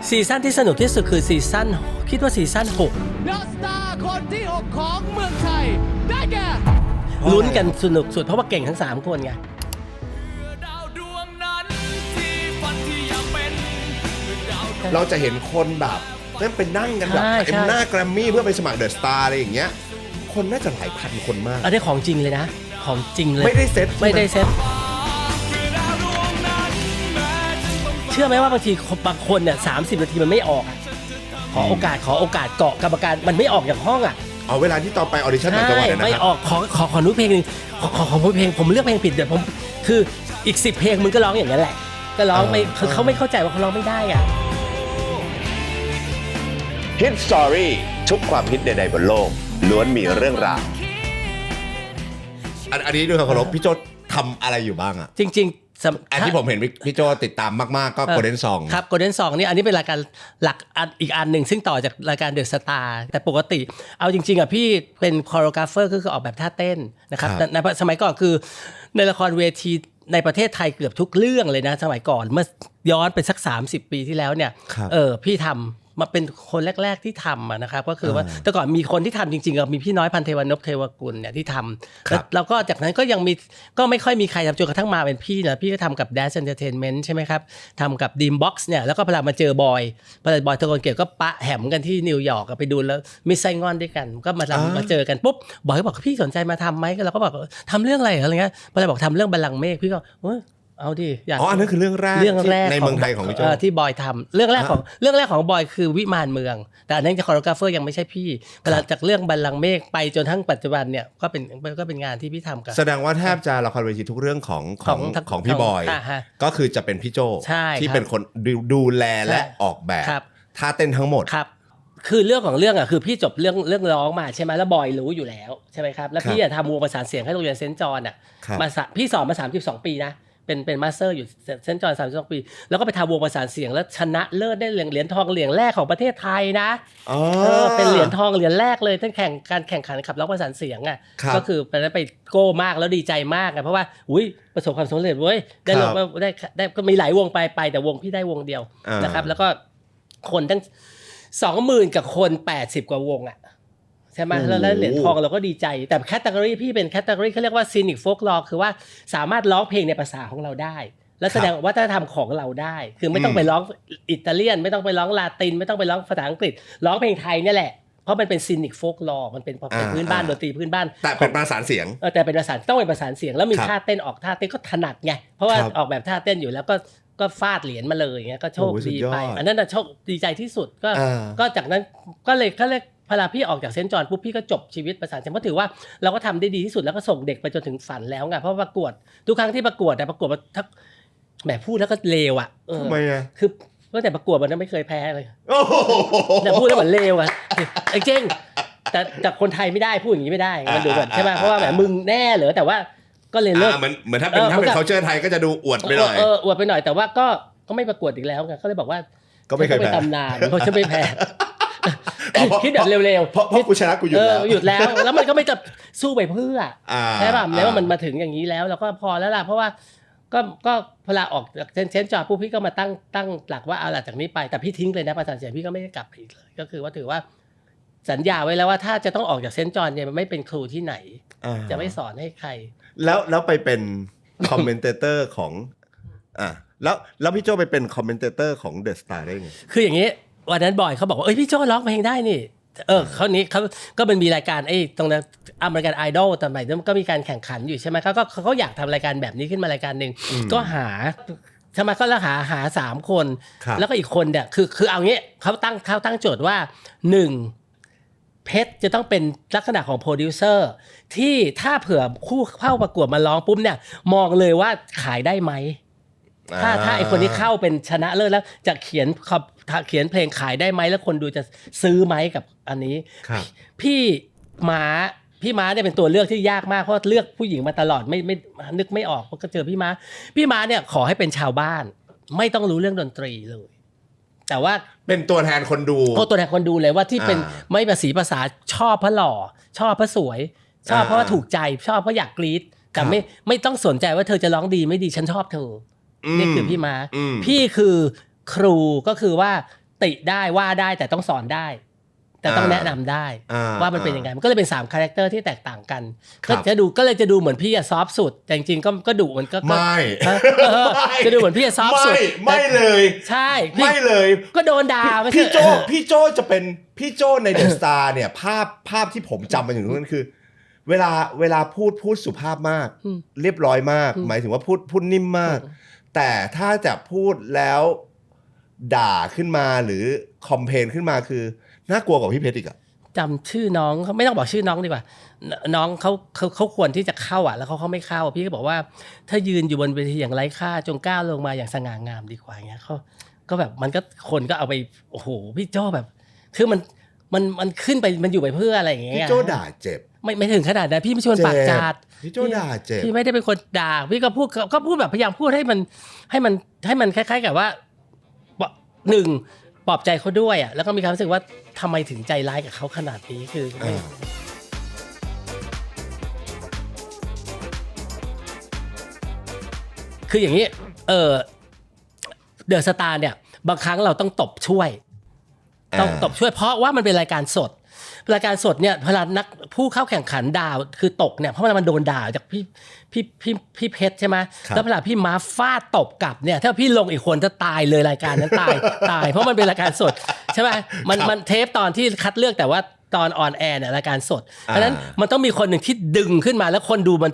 ซีซั่นที่สนุกที่สุดคือซีซั่นคิดว่าซีซั่นเดอะสตาร์คนที่ 6 ของเมืองไทยได้แก่ 6ลุ้นกันสนุกสุดเพราะว่าเก่งทั้ง3คนไงเราจะเห็นคนแบบนั่นเป็นนั่งกันแบบเต็มหน้าแกรมมี่เพื่อไปสมัครเดอะสตาร์อะไรอย่างเงี้ยคนน่าจะหลายพันคนมากอันนี้ของจริงเลยนะของจริงเลยไม่ได้เซตเชื่อไหมว่าบางทีบางคนเนี่ย30 นาทีมันไม่ออกขอโอกาสเกาะกรรมการมันไม่ออกจากห้องเอาเวลาที่ตอนไปออดิชั่นต่างจังหวัดนะครับไม่ออกขอนุ้เพลงนึงขอเพลงผมเลือกเพลงผิดเดี๋ยวผมคืออีก10 เพลงมึงก็ร้องอย่างนั้นแหละก็ร้องไม่คือเขาไม่เข้าใจว่าเขาร้องไม่ได้ฮิตสตอรี่ทุกความฮิตใดๆบนโลกล้วนมีเรื่องราวอันนี้ด้วยความเคารพพี่โจทำอะไรอยู่บ้างจริงอันที่ผมเห็นพี่โจติดตามมากๆก็ Golden Song ครับ Golden Song นี่อันนี้เป็นรายการหลักอีกอันหนึ่งซึ่งต่อจากรายการ The Star แต่ปกติเอาจริงๆพี่เป็นคอโรกราฟเฟอร์ก็คือออกแบบท่าเต้นนะครับในสมัยก่อนคือในละครเวทีในประเทศไทยเกือบทุกเรื่องเลยนะสมัยก่อนเมื่อย้อนไปสัก30 ปีที่แล้วเนี่ยพี่ทำมาเป็นคนแรกๆที่ทำนะครับก็คือว่าแต่ก่อนมีคนที่ทำจริงๆมีพี่น้อยพันเทวนพเทวกุลเนี่ยที่ทำแล้วก็จากนั้นก็ยังมีก็ไม่ค่อยมีใครทำจนกระทั่งมาเป็นพี่นะพี่ก็ทำกับ Dash Entertainment ใช่ไหมครับทำกับ Dreambox เนี่ยแล้วก็พอมาเจอบอยเทอร์กอนเกตก็ปะแหมกันที่นิวยอร์กไปดูแล้วมิสไซงอนด้วยกันก็มาเจอกันปุ๊บบอยก็บอกพี่สนใจมาทำไหมก็เราก็บอกทำเรื่องอะไรอะไรเงี้ยพอบอกทำเรื่องบัลลังก์เมฆพี่ก็เอาดิอันนั้นคือเรื่องแรกในเมืองไทยของพี่โจที่บอยทำเรื่องแรกของบอยคือวิมานเมืองแต่อันนั้นจะคอโรกราฟเฟอร์ยังไม่ใช่พี่เวลาจากเรื่องบัลลังก์เมฆไปจนทั้งปัจจุบันเนี่ยก็เป็นงานที่พี่ทำกันแสดงว่าแทบจะละครเวทีทุกเรื่องของพี่บอยก็คือจะเป็นพี่โจที่เป็นคนดูแลและออกแบบท่าเต้นทั้งหมดครับคือเรื่องของเรื่องคือพี่จบเรื่องร้องมาใช่ไหมแล้วบอยรู้อยู่แล้วใช่ไหมครับแล้วพี่ทำวงประสานเสียงให้โรงเรียนเซนต์จอห์นมาพี่สอนมา32 ปีนะเป็นมาสเตอร์อยู่เซนต์จอห์น32 ปีแล้วก็ไปทำวงประสานเสียงแล้วชนะเลิศได้เหรียญทองเหรียญแรกของประเทศไทยนะเป็นเหรียญทองเหรียญแรกเลยทั้งการแข่งขันขับร้องประสานเสียงก็คือไปโก้มากแล้วดีใจมากเพราะว่าประสบความสำเร็จเว้ยได้ก็มีหลายวงไปแต่วงพี่ได้วงเดียวนะครับแล้วก็คนทั้ง20,000 กับคน80 กว่าวงใช่ไหมแล้วเหรียญทองเราก็ดีใจแต่แคตตาล็อพี่เป็นแคตตาล็อเขาเรียกว่าซีนิกโฟล์คลอร์คือว่าสามารถร้องเพลงในภาษาของเราได้และแสดงวัฒนธรรมของเราได้คือไม่ต้องไปร้องอิตาเลียนไม่ต้องไปร้องลาตินไม่ต้องไปร้องภาษาอังกฤษร้องเพลงไทยนี่แหละเพราะมันเป็นซีนิกโฟล์คลอร์มันเป็นพื้นบ้านดนตรีพื้นบ้านแต่เป็นประสานเสียงแต่เป็นประสานต้องเป็นประสานเสียงแล้วมีท่าเต้นท่าเต้นก็ถนัดไงเพราะว่าออกแบบท่าเต้นอยู่แล้วก็ฟาดเหรียญมาเลยเงี้ยก็โชคดีไปอันนั้นโชคดีใจที่สุดก็จากนั้นก็เลยพอพี่ออกจากเซนต์จอห์นปุ๊บพี่ก็จบชีวิตประสานเสียงเพราะถือว่าเราก็ทำได้ดีที่สุดแล้วก็ส่งเด็กไปจนถึงฝันแล้วไงเพราะประกวดทุกครั้งที่ประกวดมาทักแหมพูดแล้วก็เลวทำไมคือตั้งแต่ประกวดมันไม่เคยแพ้เลยแต่พูดแล้วเหมือนเลวไอ้เจ้งแต่คนไทยไม่ได้พูดอย่างนี้ไม่ได้มันดูแบบใช่ไหมเพราะว่าแบบมึงแน่เหรอแต่ว่าก็เลยเลิกเหมือนถ้าเป็นcultureไทยก็จะดูอวดไปหน่อยอวดไปหน่อยแต่ว่าก็ไม่ประกวดอีกแล้วไงก็เลยบอกว่าก็ไม่เคยแพ้ตำนานเพราะฉันไม่แพ้คิดแบบเร็วๆเพราะกูชนะกูหยุดแล้วมันก็ไม่จะสู้ไปเพื่อใช่ป่ะแล้วมันมาถึงอย่างนี้แล้วเราก็พอแล้วล่ะเพราะว่าก็พอลาออกจากเซนต์จอห์นปุ๊บพี่ก็มาตั้งหลักว่าเอาหลังจากนี้ไปแต่พี่ทิ้งเลยนะประสานเสียงพี่ก็ไม่ได้กลับอีกเลยก็คือว่าถือว่าสัญญาไว้แล้วว่าถ้าจะต้องออกจากเซนต์จอห์นเนี่ยไม่เป็นครูที่ไหนจะไม่สอนให้ใครแล้วไปเป็นคอมเมนเตเตอร์ของแล้วพี่โจไปเป็นคอมเมนเตเตอร์ของ The Star ได้ไงคืออย่างนี้วันนั้นบอยเขาบอกว่าพี่โจร้องเพลงได้นี่เขาก็มันมีรายการตรงนั้นอเมริกันไอดอลตอนใหม่ก็มีการแข่งขันอยู่ใช่ไหมเขาอยากทำรายการแบบนี้ขึ้นมารายการหนึ่งก็หาทำไมก็หา3 คนแล้วก็อีกคนเนี่ยคือเอางี้เขาตั้งโจทย์ว่า1เพชรจะต้องเป็นลักษณะของโปรดิวเซอร์ที่ถ้าเผื่อคู่เข้าประกวดมาร้องปุ๊บเนี่ยมองเลยว่าขายได้ไหมถ้าไอคนที่เข้าเป็นชนะเลิศแล้วจะเขียนเพลงขายได้ไหมแล้วคนดูจะซื้อไหมกับอันนี้พี่ม้าเนี่ยเป็นตัวเลือกที่ยากมากเพราะเลือกผู้หญิงมาตลอดไม่นึกไม่ออกเพราะก็เจอพี่ม้าเนี่ยขอให้เป็นชาวบ้านไม่ต้องรู้เรื่องดนตรีเลยแต่ว่าเป็นตัวแทนคนดูตัวแทนคนดูเลยว่าที่เป็นไม่ภาษีภาษาชอบเพราะหล่อชอบเพราะสวยชอบเพราะว่าถูกใจชอบเพราะอยากกรี๊ดแต่ไม่ต้องสนใจว่าเธอจะร้องดีไม่ดีฉันชอบเธอนี่คือพี่ม้าพี่คือครูก็คือว่า ติได้ว่าได้แต่ต้องสอนได้แต่ต้องแนะนำได้ว่ามันเป็นยังไงมันก็เลยเป็น3คาแรคเตอร์ที่แตกต่างกันก็เลยจะดูเหมือนพี่ซอฟต์สุดแต่จริงๆก็ดุมันก็ไม่จะดูเหมือนพี่ซอฟต์สุดไม่เลยใช่ไม่เลยก็โดนด่าพี่โจจะเป็นพี่โจในเดอะสตาร์เนี่ยภาพที่ผมจำมาถึงนั้นคือเวลาพูดสุภาพมากเรียบร้อยมากหมายถึงว่าพูดนิ่มมากแต่ถ้าจะพูดแล้วด่าขึ้นมาหรือคอมเพลนขึ้นมาคือน่ากลัวกว่าพี่เพชรอีกอะจำชื่อน้องไม่ต้องบอกชื่อน้องดีกว่าน้องเขาควรที่จะเข้าอ่ะแล้วเขาไม่เข้าพี่ก็บอกว่าถ้ายืนอยู่บนเวทีอย่างไร้ค่าจงก้าวลงมาอย่างสง่างามดีกว่าอย่างเงี้ยเขาก็แบบมันก็คนก็เอาไปโอ้โหพี่โจ้แบบคือมันขึ้นไปมันอยู่ไปเพื่ออะไรอย่างเงี้ยพี่โจ้ด่าเจ็บไม่ถึงขนาดนั้นพี่ไม่ชวนปากจัดพี่โจ้ด่าเจ็บพี่ไม่ได้เป็นคนด่าพี่ก็พูดแบบพยายามพูดให้มันคล้ายๆกับว่าหนึ่งปลอบใจเขาด้วยอ่ะแล้วก็มีความรู้สึกว่าทำไมถึงใจร้ายกับเขาขนาดนี้คืออย่างนี้เดอะสตาร์เนี่ยบางครั้งเราต้องตบช่วยเพราะว่ามันเป็นรายการสดเนี่ยเวลานักผู้เข้าแข่งขันด่าคือตกเนี่ยเพราะมันโดนด่าจากพี่เพชรใช่ไหมแล้วเวลาพี่ม้าฟาดตบกลับเนี่ยถ้าพี่ลงอีกคนจะตายเลยรายการนั้นตายเพราะมันเป็นรายการสดใช่ไหมมันเทปตอนที่คัดเลือกแต่ว่าตอนออนแอร์เนี่ยรายการสดเพราะฉะนั้นมันต้องมีคนหนึ่งที่ดึงขึ้นมาแล้วคนดูมัน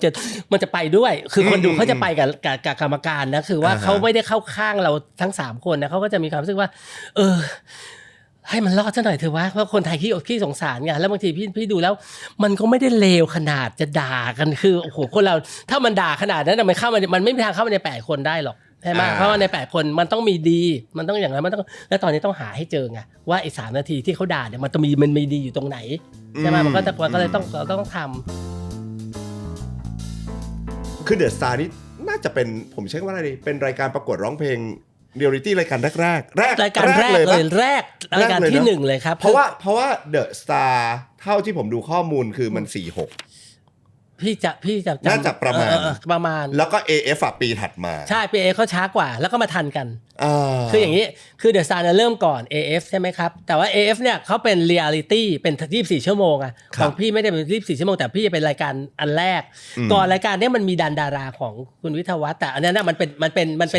จะไปด้วยคือคนดูเขาจะไปกับกรรมการนะคือว่าเขาไม่ได้เข้าข้างเราทั้ง3คนนะเขาก็จะมีความรู้สึกว่าให้มันรอดซะหน่อยเถอะวะเพราะคนไทยขี้สงสารไงแล้วบางทีพี่ดูแล้วมันก็ไม่ได้เลวขนาดจะด่ากันคือโอ้โหคนเราถ้ามันด่าขนาดนั้นมันไม่มีทางเข้ามาใน8คนได้หรอกใช่ไหมเพราะว่าใน8คนมันต้องมีดีมันต้องอย่างไรมันต้องแล้วตอนนี้ต้องหาให้เจอไงว่าไอ้3นาทีที่เขาด่าเนี่ยมันมีดีอยู่ตรงไหนใช่ไหมมันก็เลยต้องทำคือเดอะสตาร์นี่น่าจะเป็นผมเช็คว่าอะไรดีเป็นรายการประกวดร้องเพลงเรียลลิตี้รายการแรกรายการที่1เลยครับเพราะว่าเดอะสตาร์เท่าที่ผมดูข้อมูลคือมัน46พี่จะน่าจะประมาณแล้วก็ AF ปีถัดมาใช่ AF เขาช้ากว่าแล้วก็มาทันกันคืออย่างนี้คือเดอะสตาร์เริ่มก่อน AF ใช่ไหมครับแต่ว่า AF เนี่ยเขาเป็นเรียลลิตี้เป็น24ชั่วโมงอะของพี่ไม่ได้เป็น24ชั่วโมงแต่พี่เป็นรายการอันแรกก่อนรายการนี้มันมีดาราของคุณวิทยาวัฒน์แต่อันนั้นมันเป็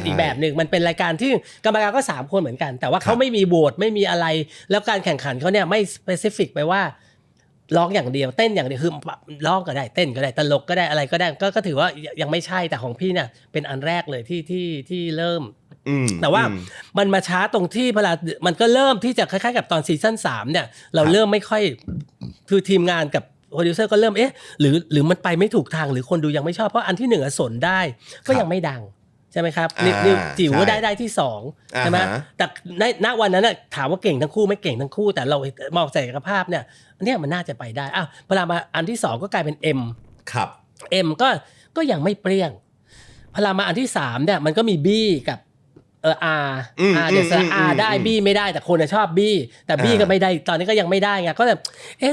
นอีกแบบนึงมันเป็นรายการที่กรรมการก็3คนเหมือนกันแต่ว่าเขาไม่มีโหวตไม่มีอะไรแล้วการแข่งขันเขาเนี่ยไม่สเปซิฟิกไปว่าร้องอย่างเดียวเต้นอย่างเดียวคือร้องก็ได้เต้นก็ได้ตลกก็ได้อะไรก็ได้ก็ถือว่ายังไม่ใช่แต่ของพี่เนี่ยเป็นอันแรกเลยที่เริ่มแต่ว่ามันมาช้าตรงที่พอมันก็เริ่มที่จะคล้ายๆกับตอนซีซั่น3เนี่ยเราเริ่มไม่ค่อยคือทีมงานกับโปรดิวเซอร์ก็เริ่มหรือมันไปไม่ถูกทางหรือคนดูยังไม่ชอบเพราะอันที่1สนได้ก็ยังไม่ดังใช่ไหมครับนิวจิ๋วก็ได้ที่2ใช่ไหมแต่ณวันนั้นถามว่าเก่งทั้งคู่ไม่เก่งทั้งคู่แต่เรามองศักยภาพเนี่ยมันน่าจะไปได้พอมาอันที่2ก็กลายเป็น M ครับ M ก็ยังไม่เปรี้ยงพอมาอันที่3เนี่ยมันก็มี B กับR เดี๋ยวR ได้ B ไม่ได้แต่คนชอบ B แต่ B ก็ไม่ได้ตอนนี้ก็ยังไม่ได้ไงก็แบบ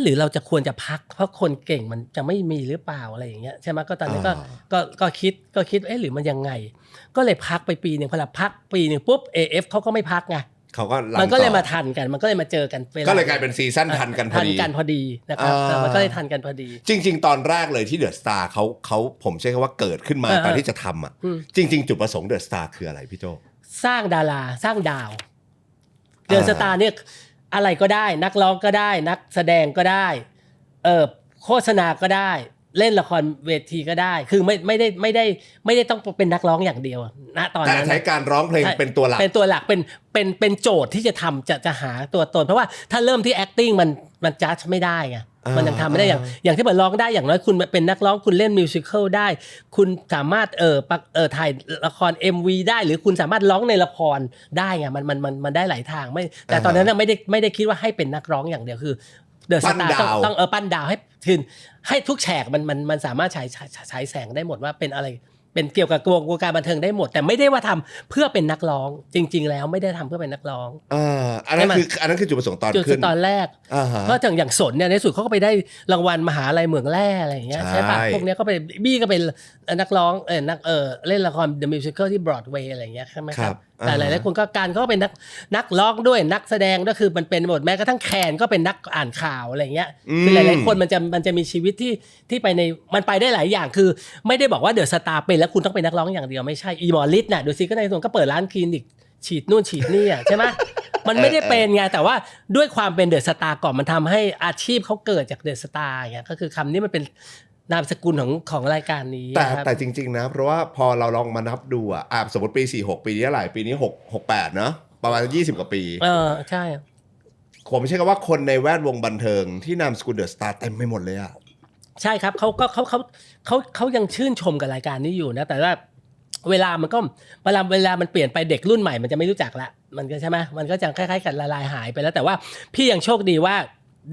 หรือเราจะควรจะพักเพราะคนเก่งมันจะไม่มีหรือเปล่าอะไรอย่างเงี้ยใช่ไหมก็ตอนนี้ก็คิดหรือมันยังไงก็เลยพักไปปีนึงพอพักปีนึงปุ๊บ AF เขาก็ไม่พักไงมันก็เลยมาทันกันมันก็เลยมาเจอกันก็เลยกลายเป็นซีซั่นทันกันพอดีนะครับมันก็เลยทันกันพอดีจริงๆตอนแรกเลยที่เดอะสตาร์เขาผมใช้คำว่าเกิดขึ้นมาตอนที่จะทำจริงๆจุดประสงค์เดอะสตาร์คืออะไรพี่โจสร้างดาราสร้างดาวเดอะสตาร์เนี่ยอะไรก็ได้นักร้องก็ได้นักแสดงก็ได้โฆษณาก็ได้เล่นละครเวทีก็ได้คือไม่ได้ต้องเป็นนักร้องอย่างเดียวณตอนนั้นแต่ใช้การร้องเพลงเป็นตัวหลักเป็นโจทย์ที่จะทำจะหาตัวตนเพราะว่าถ้าเริ่มที่ acting มันจัดไม่ได้ไงมันยังทำไม่ได้อย่างที่ผมร้องได้อย่างน้อยคุณเป็นนักร้องคุณเล่นมิวสิคัลได้คุณสามารถถ่ายละคร MV ได้หรือคุณสามารถร้องในละครได้ไงมันได้หลายทางไม่แต่ตอนนั้นไม่ได้คิดว่าให้เป็นนักร้องอย่างเดียวคือเดอะสตาร์ต้องปั้นดาวให้ทุกแฉกมันสามารถฉายแสงได้หมดว่าเป็นอะไร เป็นเกี่ยวกับวงการบันเทิงได้หมดแต่ไม่ได้ว่าทำเพื่อเป็นนักร้องจริง ๆ แล้วไม่ได้ทำเพื่อเป็นนักร้อง อันนั้นคือจุดประสงค์ตอน จุด ขึ้น ตอนแรกเพราะอย่างสนเนี่ยในสุดเขาก็ไปได้รางวัลมหาลัยเหมืองแร่อะไรอย่างเงี้ยใช่ปะพวกเนี้ยก็ไปบี้ก็เป็นนักร้องเล่นละคร The Musical ที่ Broadway อะไรอย่างเงี้ยใช่ไหมครับแต่หลายๆคนก็การก็เป็นนักร้องด้วยนักแสดงก็คือมันเป็นหมดแม้กระทั่งแคนก็เป็นนักอ่านข่าวอะไรเงี้ยคือหลายๆคนมันจะมีชีวิตที่ไปในมันไปได้หลายอย่างคือไม่ได้บอกว่าเดอะสตาร์เป็นแล้วคุณต้องเป็นนักร้องอย่างเดียวไม่ใช่อีหมอฤทธิ์น่ะดูซิก็ในส่วนก็เปิดร้านคลินิกฉีดนู่นฉีดนี่ใช่ไหมมันไม่ได้เป็นไงแต่ว่าด้วยความเป็นเดอะสตาร์ก่อนมันทำให้อาชีพเขาเกิดจากเดอะสตาร์อย่างเงี้ยก็คือคำนี้มันเป็นนามสกุลของรายการนี้แต่จริงๆนะเพราะว่าพอเราลองมานับดูสมมติปี46ปีนี้เท่าไหร่ปีนี้68เนาะประมาณ20กว่าปีใช่ผมไม่ใช่คำว่าคนในแวดวงบันเทิงที่นามสกุลเดอะสตาร์เต็มไปหมดเลยใช่ครับเขายังชื่นชมกับรายการนี้อยู่นะแต่ว่าเวลามันเปลี่ยนไปเด็กรุ่นใหม่มันจะไม่รู้จักละมันก็ใช่ไหมมันก็จะคล้ายๆกันละลายหายไปแล้วแต่ว่าพี่ยังโชคดีว่า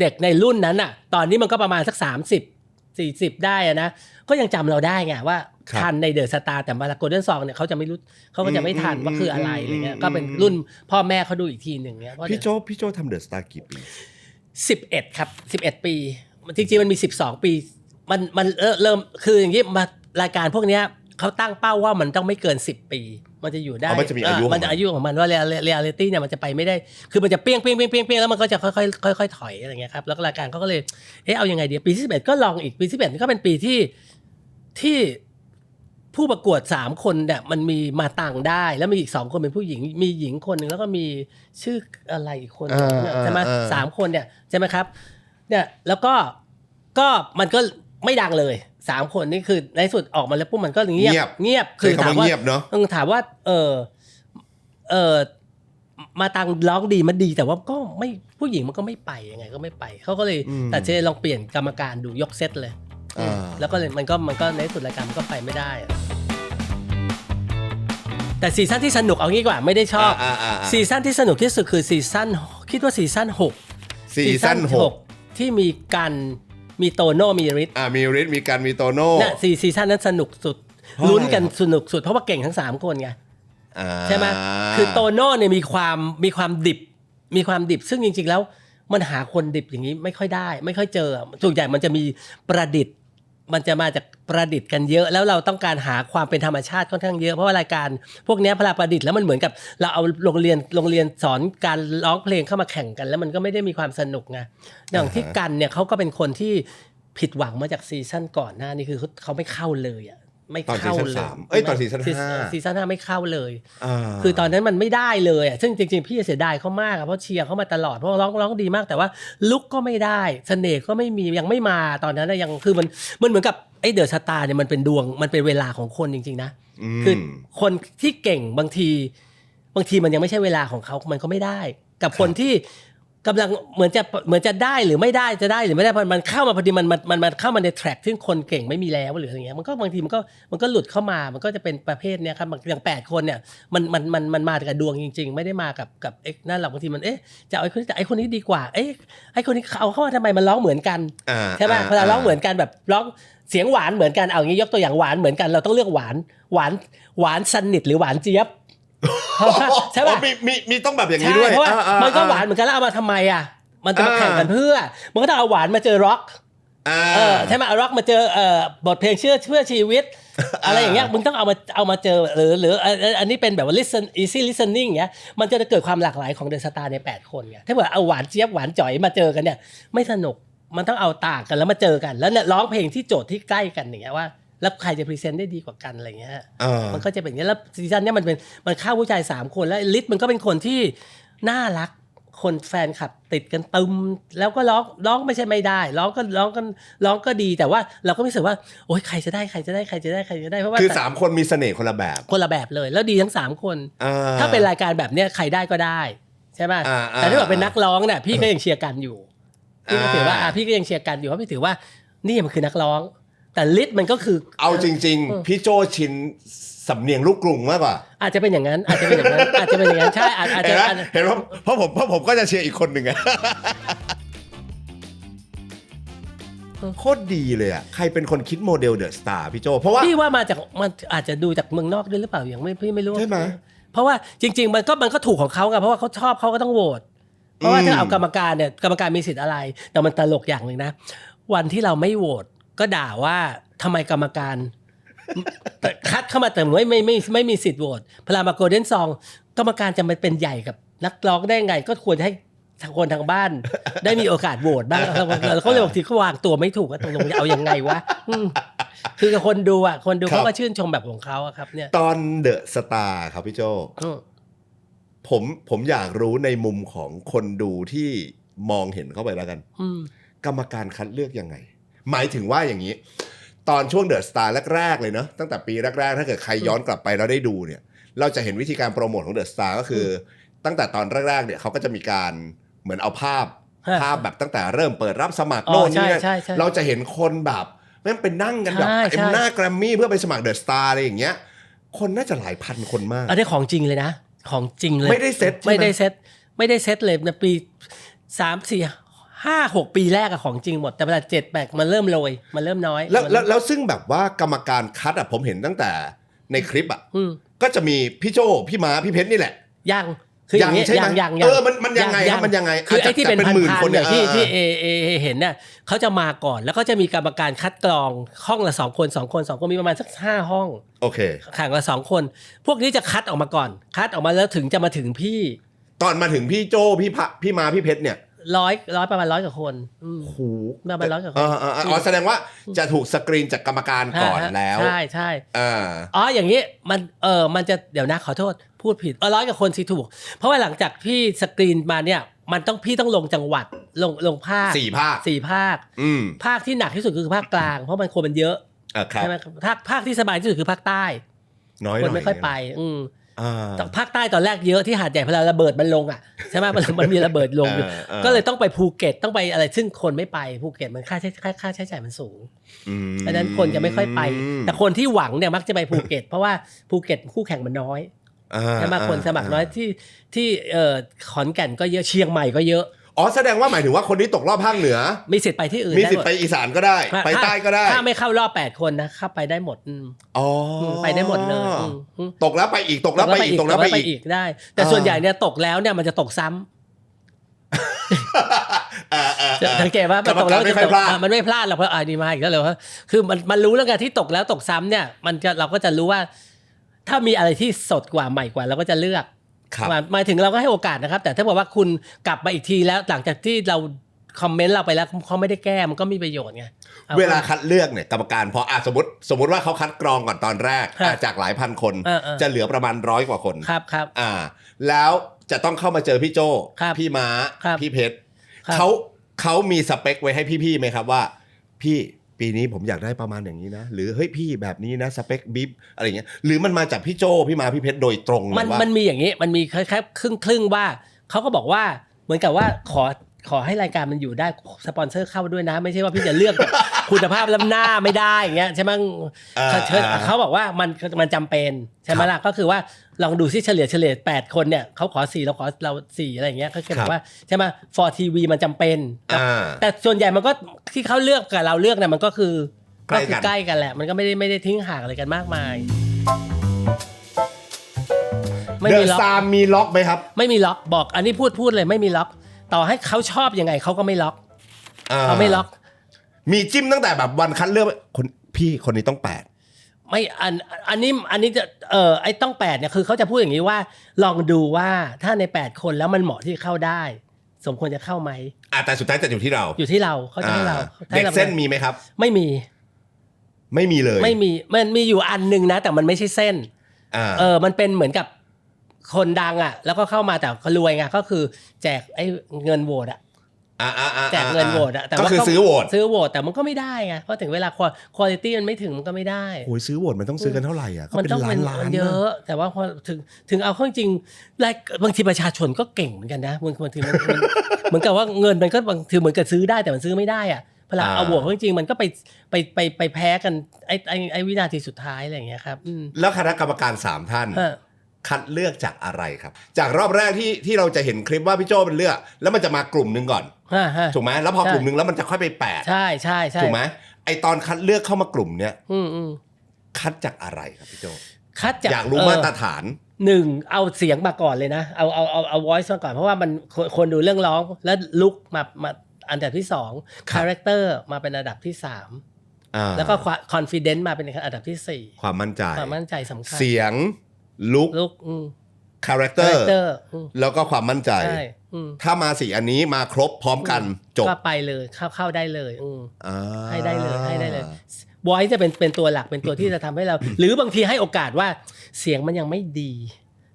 เด็กในรุ่นนั้นอ่ะตอนนี้มันก็ประมาณสัก30-40ได้นะก็ยังจำเราได้ไงว่าทันในเดอะสตาร์แต่มาโกลเด้นซองเนี่ยเขาจะไม่รู้เขาก็จะไม่ทันว่าคืออะไรอะไรเงี้ยก็เป็นรุ่นพ่อแม่เขาดูอีกทีหนึ่งเนี้ยพี่โจทำเดอะสตาร์กี่ปี11ครับ11ปีจริงๆมันมี12ปีมันเริ่มคืออย่างนี้มารายการพวกเนี้ยเขาตั้งเป้าว่ามันต้องไม่เกิน10ปีมันจะอยู่ได้มันจะมีอายุมันจะอายุของมันว่าเรียลิตี้เนี่ยมันจะไปไม่ได้คือมันจะเปี้ยงแล้วมันก็จะค่อยถอยอะไรเงี้ยครับแล้วรายการเขาก็เลยเอายังไงดีปีที่11ก็ลองอีกปีที่11ก็เป็นปีที่ผู้ประกวด3คนเนี่ยมันมีมาตังได้แล้วมีอีก2คนเป็นผู้หญิงมีหญิงคนนึงแล้วก็มีชื่ออะไรอีกคนใช่มั้ย3คนเนี่ยใช่มั้ยครับเนี่ยแล้วก็มันก็ไม่ดังเลย3คนนี่คือในสุดออกมาแล้วปุ๊บมันก็เงียบคือถามว่าถามว่ามาตังร้องดีมันดีแต่ว่าก็ไม่ผู้หญิงมันก็ไม่ไปยังไงก็ไม่ไปเขาก็เลยแต่เจลองเปลี่ยนกรรมการดูยกเซตเลยแล้วก็เลยมันก็ในสุดรายการมันก็ไปไม่ได้แต่ซีซั่นที่สนุกเอางี้กว่าไม่ได้ชอบซีซั่นที่สนุกที่สุดคือซีซั่นคิดว่าซีซั่น6ซีซั่น6ที่มีกันมีโตโน่มีฤทธิ์มีฤทธิ์มีกันมีโตโน่เนี่ยซีซั่นนั้นสนุกสุดลุ้นกันสนุกสุดเพราะว่าเก่งทั้ง3คนไงใช่ไหมคือโตโน่เนี่ยมีความดิบซึ่งจริงๆแล้วมันหาคนดิบอย่างนี้ไม่ค่อยได้ไม่ค่อยเจอส่วนใหญ่มันจะมีประดิษฐ์มันจะมาจากประดิษฐ์กันเยอะแล้วเราต้องการหาความเป็นธรรมชาติค่อนข้างเยอะเพราะว่ารายการพวกนี้พลาประดิษฐ์แล้วมันเหมือนกับเราเอาโรงเรียนสอนการร้องเพลงเข้ามาแข่งกันแล้วมันก็ไม่ได้มีความสนุกไงอย่างที่กันเนี่ยเขาก็เป็นคนที่ผิดหวังมาจากซีซั่นก่อนหน้านี่คือเขาไม่เข้าเลยไม่เข้าเลยตอนซีซั่น5ไม่เข้าเลยคือตอนนั้นมันไม่ได้เลยซึ่งจริงๆพี่เสียดายเขามากเพราะเชียร์เขามาตลอดเพราะร้องดีมากแต่ว่าลุคก็ไม่ได้เสน่ห์ก็ไม่มียังไม่มาตอนนั้นยังคือมันเหมือนกับไอ้เดอะสตาร์เนี่ยมันเป็นดวงมันเป็นเวลาของคนจริงๆนะคือคนที่เก่งบางทีมันยังไม่ใช่เวลาของเขามันก็ไม่ได้กับคนที่กำลังเหมือนจะได้หรือไม่ได้จะได้หรือไม่ได้มันเข้ามาพอดีมันเข้ามาในแทร็กที่คนเก่งไม่มีแล้วหรืออะไรเงี้ยมันก็บางทีมันก็หลุดเข้ามามันก็จะเป็นประเภทเนี้ยครับอย่าง8คนเนี่ยมันมาจากดวงจริงๆไม่ได้มากับนั่นหรอกบางทีมันจะเอาไอ้คนนี้ดีกว่าไอ้คนนี้เอาเข้ามาทำไมมันร้องเหมือนกันใช่ป่ะเวลาร้องเหมือนกันแบบร้องเสียงหวานเหมือนกันเอาอย่างงี้ยกตัวอย่างหวานเหมือนกันเราต้องเลือกหวานสนิทหรือหวานเจี๊ยบใช่ป่ะมีต้องแบบอย่างนี้ด้วยเพราะว่ามันก็หวานเหมือนกันแล้วเอามาทำไมมันจะมาแข่งกันเพื่อมันก็ต้องเอาหวานมาเจอร็อกใช่ไหมเอาร็อกมาเจอบทเพลงเชื่อชีวิตอะไรอย่างเงี้ยมึงต้องเอามาเจอหรืออันนี้เป็นแบบว่า listen easy listening เงี้ยมันจะเกิดความหลากหลายของเดอะสตาร์ใน8คนไงถ้าเกิดเอาหวานเจี๊ยบหวานจ่อยมาเจอกันเนี่ยไม่สนุกมันต้องเอาต่างกันแล้วมาเจอกันแล้วเนี่ยร้องเพลงที่โจทย์ที่ใกล้กันอย่างเงี้ยว่าแล้วใครจะพรีเซนต์ได้ดีกว่ากันอะไรเงี้ยมันก็จะเป็นอย่างนี้แล้วซีซั่นนี้มันเข้าผู้ชาย3คนแล้วลิศมันก็เป็นคนที่น่ารักคนแฟนคลับติดกันตึมแล้วก็ร้องไม่ใช่ไม่ได้ร้องก็ดีแต่ว่าเราก็รู้สึกว่าโอ๊ยใครจะได้เพราะว่าคือ3คนมีเสน่ห์คนละแบบเลยแล้วดีทั้ง3คนถ้าเป็นรายการแบบเนี้ยใครได้ก็ได้ใช่ป่ะแต่ถ้าแบบเป็นนักร้องเนี่ยพี่ก็ยังเชียร์กันอยู่พี่ก็ถือว่าพี่ก็ยังเชียร์กันอยู่เพราะพี่ถือว่านี่มันคือนักร้องแต่ลิศมันก็คือเอาจริงๆพี่โจชินสำเนียงลูกกรุงมากกว่าอาจจะเป็นอย่างนั้นใช่อาจจะเห็นว่าเพราะผมก็จะเชียร์อีกคนหนึ่ง โคตรดีเลยอ่ะใครเป็นคนคิดโมเดลเดอะสตาร์พี่โจเพราะว่า พี่ว่ามาจากมันอาจจะดูจากเมืองนอกด้วยหรือเปล่าอย่างพี่ไม่รู้ ใช่ไหม เพราะว่าจริงๆมันก็ถูกของเขาไงเพราะว่าเขาชอบเขาก็ต้องโหวตเพราะว่าถ้าเอากรรมการเนี่ยกรรมการมีสิทธิ์อะไรแต่มันตลกอย่างหนึ่งนะวันที่เราไม่โหวตก็ด่าว่าทำไมกรรมการคัดเข้ามาแต่ไม่มีสิทธิ์โหวตพลามาโกลเด้นซองกรรมการจะมาเป็นใหญ่กับนักร้องได้ไงก็ควรให้ทางคนทางบ้าน ได้มีโอกาสโหวตบ้างแล้วเขาเลยบางทีเขาวางตัวไม่ถูกว่าตรงจะเอายังไงวะคือกับคนดูเขาก็ชื่นชมแบบของเขาอะครับเนี่ยตอนเดอะสตาร์ครับพี่โจผมอยากรู้ในมุมของคนดูที่มองเห็นเข้าไปแล้วกันกรรมการคัดเลือกยังไงหมายถึงว่าอย่างนี้ตอนช่วงเดอะสตาร์แรกๆเลยเนาะตั้งแต่ปีแรกๆถ้าเกิดใครย้อนกลับไปแล้วได้ดูเนี่ยเราจะเห็นวิธีการโปรโมทของเดอะสตาร์ก็คือตั้งแต่ตอนแรกๆเนี่ยเขาก็จะมีการเหมือนเอาภาพแบบตั้งแต่เริ่มเปิดรับสมัครโน่นนี่เราจะเห็นคนแบบแม่งเป็นนั่งกันแบบเต็มหน้าแกรมมี่เพื่อไปสมัครเดอะสตาร์อะไรอย่างเงี้ยคนน่าจะหลายพันคนมากอันนี้ของจริงเลยนะของจริงเลยไม่ได้เซตไม่ได้เซตเลยในปี3 4 5 6 ปีแรกอะของจริงหมดแต่เวลา7 8มันเริ่มโรยมันเริ่มน้อยแล้วซึ่งแบบว่ากรรมการคัดอะผมเห็นตั้งแต่ในคลิปอะก็จะมีพี่โจพี่ม้าพี่เพชรนี่แหละยังคืออย่างนี้ยังมันยังไงครับมันยังไงคือไอ้ที่เป็นหมื่นคนเนี่ยที่เห็นเนี่ยเขาจะมาก่อนแล้วก็จะมีกรรมการคัดกรองห้องละ2 คนมีประมาณสัก5 ห้องโอเคแข่งละ2 คนพวกนี้จะคัดออกมาก่อนคัดออกมาแล้วถึงจะมาถึงพี่ตอนมาถึงพี่โจพี่ม้าพี่เพชรเนี่ยประมาณ100 กว่าคนโอ้โหประมาณ100 กว่าคนแสดงว่าจะถูกสกรีนจากกรรมการก่อนแล้วใช่อย่างนี้มันจะเดี๋ยวนะขอโทษพูดผิด100 กว่าคนสิถูกเพราะว่าหลังจากพี่สกรีนมาเนี่ยมันพี่ต้องลงจังหวัดลงภาค4 ภาคภาคที่หนักที่สุดคือภาคกลางเพราะมันคนมันเยอะใช่ไหมภาคที่สบายที่สุดคือภาคใต้คนไม่ค่อยไปภาคใต้ตอนแรกเยอะที่หาดใหญ่พอระเบิดมันลงอ่ะใช่ไหมมันมีระเบิดลงอยู่ก็เลยต้องไปภูเก็ตต้องไปอะไรซึ่งคนไม่ไปภูเก็ตมันค่าใช้จ่ายมันสูงดังนั้นคนจะไม่ค่อยไปแต่คนที่หวังเนี่ยมักจะไปภูเก็ตเพราะว่าภูเก็ตคู่แข่งมันน้อยใช่ไหมคนสมัครน้อยที่ขอนแก่นก็เยอะเชียงใหม่ก็เยอะแสดงว่าหมายถึงว่าคนที่ตกรอบภาคเหนือมีสิทธิ์ไปที่อื่นมีสิทธิ์ไปอีสานก็ได้ไปใต้ก็ได้ถ้าไม่เข้ารอบ8 คนนะเข้าไปได้หมดไปได้หมดเลยตกแล้วไปอีกตกแล้วไปอีกได้แต่ส่วนใหญ่เนี่ยตกแล้วเนี่ยมันจะตกซ้ำสังเกตว่ามันตกแล้วมันไม่พลาดหรอกเพราะดีมาอีกแล้วเลยว่าคือมันรู้แล้วไงที่ตกแล้วตกซ้ำเนี่ยเราก็จะรู้ว่าถ้ามีอะไรที่สดกว่าใหม่กว่าเราก็จะเลือกหมายถึงเราก็ให้โอกาสนะครับแต่ถ้าบอกว่าคุณกลับมาอีกทีแล้วหลังจากที่เราคอมเมนต์เราไปแล้วเขาไม่ได้แก้มันก็มีประโยชน์ไงเวลาคัดเลือกเนี่ยกรรมการพอสมมติว่าเขาคัดกรองก่อนตอนแรกจากหลายพันคนจะเหลือประมาณ100 กว่าคนครับแล้วจะต้องเข้ามาเจอพี่โจพี่ม้าพี่เพชรเขามีสเปคไว้ให้พี่ๆไหมครับว่าพี่ปีนี้ผมอยากได้ประมาณอย่างนี้นะหรือเฮ้ยพี่แบบนี้นะสเปคบิ๊บอะไรเงี้ยหรือมันมาจากพี่โจพี่มาพี่เพชรโดยตรงเลยว่ามันมีอย่างนี้มันมีแค่ครึ่งว่าเขาก็บอกว่าเหมือนกับว่าขอให้รายการมันอยู่ได้สปอนเซอร์เข้าด้วยนะไม่ใช่ว่าพี่จะเลือกแบบคุณภาพล้ำหน้าไม่ได้อย่างเงี้ยใช่ไหมเขาบอกว่ามันจำเป็นใช่ไหมล่ะก็คือว่าลองดูซิเฉลี่ย8 คนเนี่ยเขาขอ4เรา4อะไรอย่างเงี้ยเขาแค่บอกว่าใช่ไหม for TV มันจำเป็นแต่ส่วนใหญ่มันก็ที่เขาเลือกกับเราเลือกเนี่ยมันก็คือใกล้กันแหละมันก็ไม่ได้ทิ้งห่างอะไรกันมากมายไม่มีล็อกมีล็อกไหมครับไม่มีล็อกบอกอันนี้พูดเลยไม่มีล็อกต่อให้เขาชอบยังไงเขาก็ไม่ล็อกเขาไม่ล็อกมีจิ้มตั้งแต่แบบวันคัดเลือกพี่คนนี้ต้อง8ไม่อันนี้จะไอ้ต้อง8เนี่ยคือเขาจะพูดอย่างนี้ว่าลองดูว่าถ้าใน8 คนแล้วมันเหมาะที่เข้าได้สมควรจะเข้าไหมแต่สุดท้ายจะอยู่ที่เราเขาจะให้เราเด็กเส้นมีไหมครับไม่มีเลยไม่มีมันมีอยู่อันนึงนะแต่มันไม่ใช่เส้นมันเป็นเหมือนกับคนดังอ่ะแล้วก็เข้ามาแต่ก็รวยไงก็คือแจกไอ้เงินโหวตอ่ะแจกเงินโหวตอ่ะแต่ก็คือซื้อโหวตแต่มันก็ไม่ได้ไงเพราะถึงเวลาควอลิตี้มันไม่ถึงมันก็ไม่ได้โอ้ยซื้อโหวตมันต้องซื้อกันเท่าไหร่อ่ะมันต้องเป็นล้านเยอะแต่ว่าพอถึงเอาเข้าจริงบางทีประชาชนก็เก่งเหมือนกันนะบางทีมันเหมือนกับว่าเงินมันก็บางทีเหมือนกับซื้อได้แต่มันซื้อไม่ได้อ่ะพอเอาโหวตจริงๆมันก็ไปแพ้กันไอ้วินาทีสุดท้ายอะไรอย่างเงี้ยครับแล้วคณะกรรมการ3 ท่าน คัดเลือกจากอะไรครับจากรอบแรกที่เราจะเห็นคลิปว่าพี่โจเป็นเลือกแล้วมันจะมากลุ่มนึงก่อนถูกไหมแล้วพอกลุ่มนึงแล้วมันจะค่อยไป8ใช่ถูกไหมไอตอนคัดเลือกเข้ามากลุ่มเนี้ยคัดจากอะไรครับพี่โจคัดจากอยากรู้มาตรฐาน1เอาเสียงมาก่อนเลยนะเอา voice มาก่อนเพราะว่ามันคนดูเรื่องร้องแล้วลุกมาอันดับที่2 character มาเป็นอันดับที่3แล้วก็ confidence มาเป็นอันดับที่4ความมั่นใจสำคัญเสียงลุกcharacter แล้วก็ความมั่นใจถ้ามา4อันนี้มาครบพร้อมกันจบก็ไปเลยเข้าได้เลยให้ได้เลยvoice จะเป็นตัวหลักเป็นตัวที่จะทำให้เรา หรือบางทีให้โอกาสว่าเสียงมันยังไม่ดี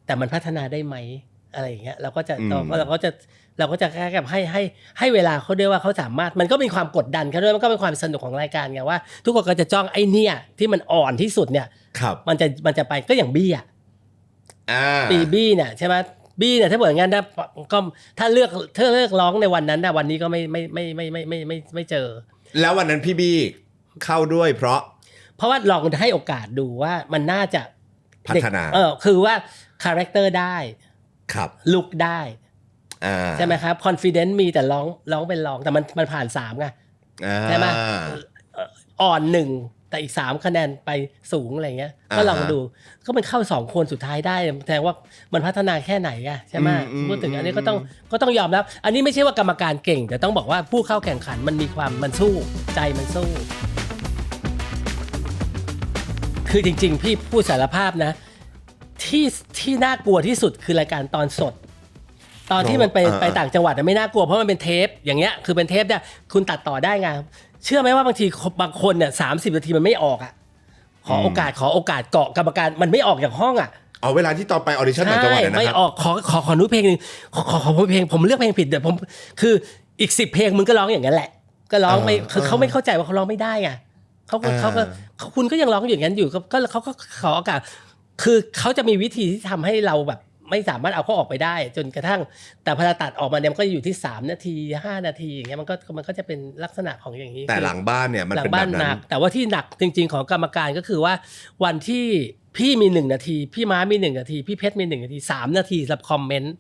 แต่มันพัฒนาได้ไหมอะไรอย่างเงี้ยเราก็จะแค่แบบให้เวลาเขาด้วยว่าเขาสามารถมันก็มีความกดดันเขาด้วยมันก็เป็นความสนุกของรายการไงว่าทุกคนก็จะจ้องไอ้เนี่ยที่มันอ่อนที่สุดเนี่ยมันจะไปก็อย่างบี้อ่ะบี้เนี่ยใช่ไหมบี้เนี่ยถ้าเกิดงั้นนะก็ถ้าเลือกร้องในวันนั้นนะวันนี้ก็ไม่เจอแล้ววันนั้นพี่บี้เข้าด้วยเพราะว่าลองให้โอกาสดูว่ามันน่าจะพัฒนาคือว่าคาแรคเตอร์ได้ครับลุกได้ใช่ไหมครับคอนฟิเดนซ์มีแต่ร้องเป็นร้องแต่มันผ่าน3ไงใช่ไหมอ่อน1แต่อีก3คะแนนไปสูงอะไรเงี้ยก็ลองดูก็มันเข้า2คนสุดท้ายได้แสดงว่ามันพัฒนาแค่ไหนอะใช่ไหมพูดถึงอันนี้ก็ต้องยอมรับอันนี้ไม่ใช่ว่ากรรมการเก่งแต่ต้องบอกว่าผู้เข้าแข่งขันมันมีความมันสู้ใจมันสู้คือจริงๆพี่พูดสารภาพนะที่น่ากลัวที่สุดคือรายการตอนสดตอนที่มันไปต่างจังหวัดไม่น่ากลัวเพราะมันเป็นเทปอย่างเงี้ยคือเป็นเทปเนี่ยคุณตัดต่อได้ไงเชื่อไหมว่าบางทีบางคนเนี่ย30 นาทีมันไม่ออกอ่ะขอโอกาสเกาะกรรมการมันไม่ออกจากห้องอ่ะเอาเวลาที่ตอนไปออดิชั่นต่างจังหวัดนะครับไม่ออกขอนุ้เพลงนึงขอเพลงผมเลือกเพลงผิดเดี๋ยวผมคืออีก10 เพลงมึงก็ร้องอย่างนั้นแหละก็ร้องไม่เขาไม่เข้าใจว่าเขาร้องไม่ได้ไงเขาก็คุณก็ยังร้องอย่างนั้นอยู่ก็เขาก็ขอโอกาสคือเขาจะมีวิธีที่ทำให้เราแบบไม่สามารถเอาเขาออกไปได้จนกระทั่งแต่พอตัดออกมาเนี่ยมันก็อยู่ที่3 นาที5 นาทีอย่างเงี้ยมันก็จะเป็นลักษณะของอย่างนี้แต่หลังบ้านเนี่ยมันเป็นแบบนั้นแต่ว่าที่หนักจริงๆของกรรมการก็คือว่าวันที่พี่มี1 นาทีพี่ม้ามี1 นาทีพี่เพชรมี1 นาที3 นาทีสำหรับคอมเมนต์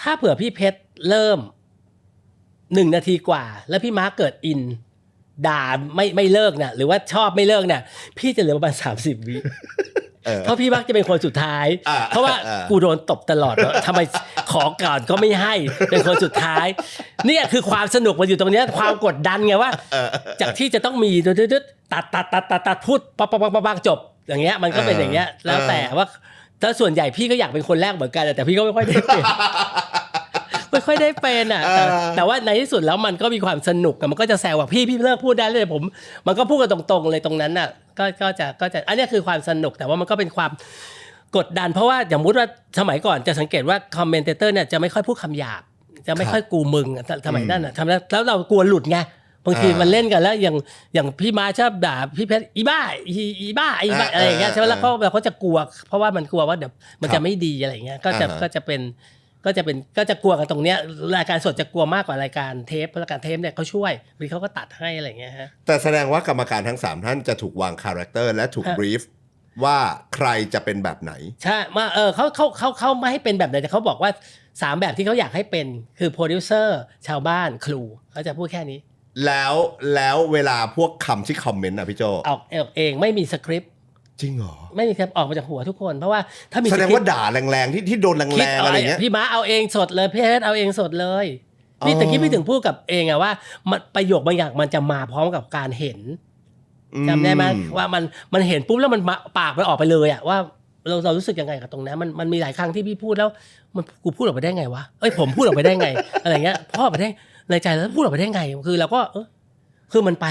ถ้าเผื่อพี่เพชรเริ่ม1 นาทีกว่าแล้วพี่ม้าเกิดอินด่าไม่เลิกเนี่ยหรือว่าชอบไม่เลิกเนี่ยพี่จะเหลือประมาณ30 วิเพราะพี่มักจะเป็นคนสุดท้ายเพราะว่ากูโดนตบตลอดว่าทำไมขอก่อนก็ไม่ให้เป็นคนสุดท้ายเนี่ยคือความสนุกมันอยู่ตรงนี้ความกดดันไงว่าจากที่จะต้องมีตัดพูดปังจบอย่างเงี้ยมันก็เป็นอย่างเงี้ยแล้วแต่ว่าถ้าส่วนใหญ่พี่ก็อยากเป็นคนแรกเหมือนกันแต่พี่ก็ไม่ค่อยได้เป็นแต่ว่าในที่สุดแล้วมันก็มีความสนุกมันก็จะแซวว่าพี่เลิกพูดได้เลยมันก็พูดกันตรงๆเลยตรงนั้นน่ะก็จะอันนี้คือความสนุกแต่ว่ามันก็เป็นความกดดันเพราะว่าอย่างมุติว่าสมัยก่อนจะสังเกตว่าคอมเมนเตอร์เนี่ยจะไม่ค่อยพูดคำหยาบจะไม่ค่อยกูมึงสมัยนั้นน่ะทำแล้วเรากลัวหลุดไงบางทีมันเล่นกันแล้วอย่างพี่มาชอบด่าพี่เพชรอีบ้าอะไรอย่างเงี้ยใช่ไหมแล้วเราก็จะกลัวเพราะว่ามันกลัวว่าเดี๋ยวมันจะไม่ดีอะไรอย่างเงี้ยก็จะกลัวกันตรงเนี้ยรายการสดจะกลัวมากกว่ารายการเทปเพราะรายการเทปเนี่ยเขาช่วยหรือเขาก็ตัดให้อะไรอย่างเงี้ยฮะแต่แสดงว่ากรรมการทั้ง3ท่านจะถูกวางคาแรคเตอร์และถูกบรีฟว่าใครจะเป็นแบบไหนใช่มาเขาไม่ให้เป็นแบบไหนแต่เขาบอกว่า3แบบที่เขาอยากให้เป็นคือโปรดิวเซอร์ชาวบ้านครูเขาจะพูดแค่นี้แล้วเวลาพวกคำที่คอมเมนต์อ่ะพี่โจออกเองไม่มีสคริปต์จริงเหรอไม่มีครับออกมาจากหัวทุกคนเพราะว่าถ้ามีแสดงว่าด่าแรงๆที่โดนแรงๆอะไรเงี้ยพี่ม้าเอาเองสดเลยพี่เพชรเอาเองสดเลยพี่แต่กี้พี่ถึงพูดกับเองอะว่ามันประโยคบางอย่างมันจะมาพร้อมกับการเห็นจำได้ไหมว่ามันเห็นปุ๊บแล้วมันปากมันออกไปเลยอะว่าเรารู้สึกยังไงกับตรงนั้นมันมีหลายครั้งที่พี่พูดแล้วมันกูพูดออกไปได้ไงวะผมพูดออกไปได้ไงอะไรเงี้ยพ่อออกไปได้ในใจแล้วพูดออกไปได้ไงคือเราก็คือมันไป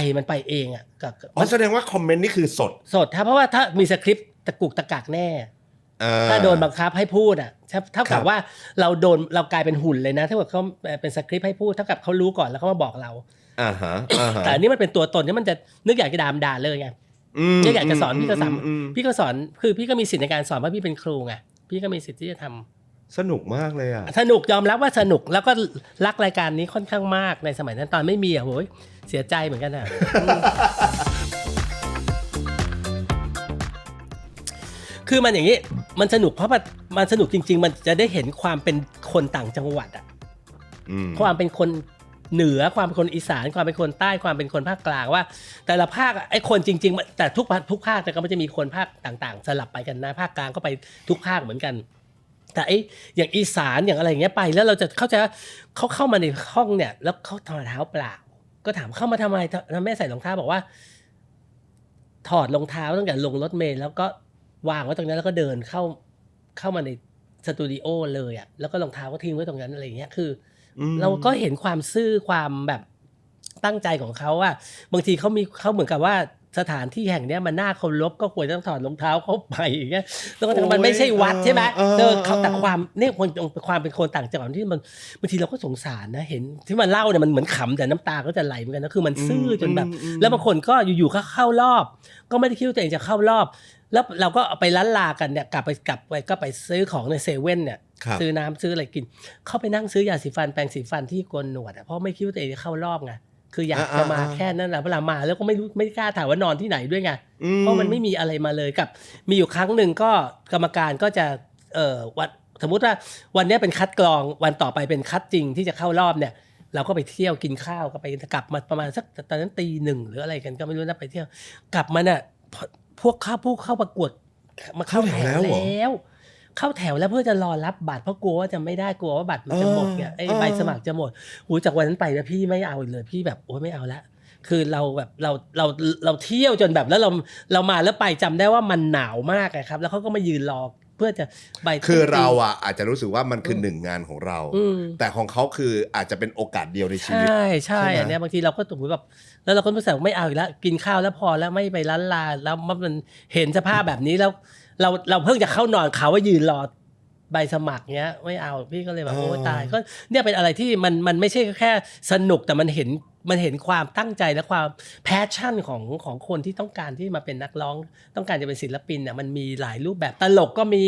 เองอ่ะแสดงว่าคอมเมนต์นี่คือสดครับเพราะว่าถ้ามีสคริปต์ตะกุกตะกักแน่ถ้าโดนบังคับให้พูดอ่ะเท่ากับว่าเรากลายเป็นหุ่นเลยนะถ้าเกิดเขาเป็นสคริปต์ให้พูดเท่ากับเขารู้ก่อนแล้วเขามาบอกเราแต่อันนี้มันเป็นตัวตนที่มันจะนึกอยากจะด่าเลยไงนึกอยากจะสอนพี่ก็สอนคือพี่ก็มีสิทธิ์ในการสอนเพราะพี่เป็นครูไงพี่ก็มีสิทธิ์ที่จะทำสนุกมากเลยอ่ะสนุกยอมรับว่าสนุกแล้วก็รักรายการนี้ค่อนข้างมากในสมัยนั้นตอนไม่มีโหยเสียใจเหมือนกันอ่ะ คือมันอย่างนี้ มันสนุกเพราะมันสนุกจริงๆมันจะได้เห็นความเป็นคนต่างจังหวัดอ่ะความเป็นคนเหนือความเป็นคนอีสานความเป็นคนใต้ความเป็นคนภาคกลางว่าแต่ละภาคไอ้คนจริงๆแต่ทุกภาคแต่ก็มันจะมีคนภาคต่างๆสลับไปกันนะภาคกลางก็ไปทุกภาคเหมือนกันแต่ไอ้อย่างอีสานอย่างอะไรอย่างเงี้ยไปแล้วเราจะเข้าใจเขาเข้ามาในห้องเนี่ยแล้วเขาถอดเท้าเปล่าก็ถามเข้ามาทำไมแม่ใส่รองเท้าบอกว่าถอดรองเท้าตั้งแต่ลงรถเมล์แล้วก็วางไว้ตรงนั้นแล้วก็เดินเข้ามาในสตูดิโอเลยอ่ะแล้วก็รองเท้าก็ทิ้งไว้ตรงนั้นอะไรอย่างเงี้ยคือเราก็เห็นความซื่อความแบบตั้งใจของเขาว่าบางทีเขาเหมือนกับว่าสถานที่แห่งนี้มันน่าเคารพก็ควรต้องถอดรองเท้าเข้าไปอย่างเงี้ยแล้วก็มันไม่ใช่วัดใช่ไหมเขาแต่ความเนี่ยความเป็นคนต่างจังหวัดที่มันบางทีเราก็สงสารนะเห็นที่มันเล่าเนี่ยมันเหมือนขำแต่น้ำตาก็จะไหลเหมือนกันนะคือมันซื่อจนแบบแล้วบางคนก็อยู่ๆก็เข้ารอบก็ไม่ได้คิดว่าตัวเองจะเข้ารอบแล้วเราก็เอาไปล้านลากันเนี่ยกลับไปก็ไปซื้อของในเซเว่นเนี่ยซื้อน้ำซื้ออะไรกินเข้าไปนั่งซื้อยาสีฟันแปรงสีฟันที่โกนหนวดเพราะไม่คิดว่าตัวเองจะเข้ารอบไงคืออยากจะมาแค่นั้นแหละเวลามาแล้วก็ไม่กล้าถามว่านอนที่ไหนด้วยไงเพราะมันไม่มีอะไรมาเลยกับมีอยู่ครั้งหนึ่งก็กรรมการก็จะวันสมมุติว่าวันนี้เป็นคัดกรองวันต่อไปเป็นคัดจริงที่จะเข้ารอบเนี่ยเราก็ไปเที่ยวกินข้าวก็ไปกลับมาประมาณสักตอนนั้นตี 1หรืออะไรกันก็ไม่รู้นะไปเที่ยวกลับมาเนี่ยพวกผู้เข้าประกวดมาเข้าแถวแล้วเข้าแถวแล้วเพื่อจะรอรับบัตรเพราะกลัวว่าจะไม่ได้กลัวว่าบัตรมันจะหมดเนี่ยไอ้ใบสมัครจะหมดจากวันนั้นไปนะพี่ไม่เอาเลยพี่แบบโอ๊ยไม่เอาละคือเราแบบเราเที่ยวจนแบบแล้วเรามาแล้วไปจำได้ว่ามันหนาวมากครับแล้วเขาก็มายืนรอเพื่อจะใบคือเราอ่ะอาจจะรู้สึกว่ามันคือหนึ่งงานของเราแต่ของเขาคืออาจจะเป็นโอกาสเดียวในชีวิตใช่อันนี้บางทีเราก็ถูกแบบแล้วเราก็รู้สึกไม่เอาอีกแล้วกินข้าวแล้วพอแล้วไม่ไปล้านลาแล้วมันเห็นสภาพแบบนี้แล้วเราเพิ่งจะเข้านอนเขาว่ายืนรอใบสมัครเงี้ยไม่เอาพี่ก็เลยแบบโอ้ตายก็เนี่ยเป็นอะไรที่มันไม่ใช่แค่สนุกแต่มันเห็นความตั้งใจและความแพชชั่นของคนที่ต้องการที่มาเป็นนักร้องต้องการจะเป็นศิลปินเนี่ยมันมีหลายรูปแบบตลกก็มี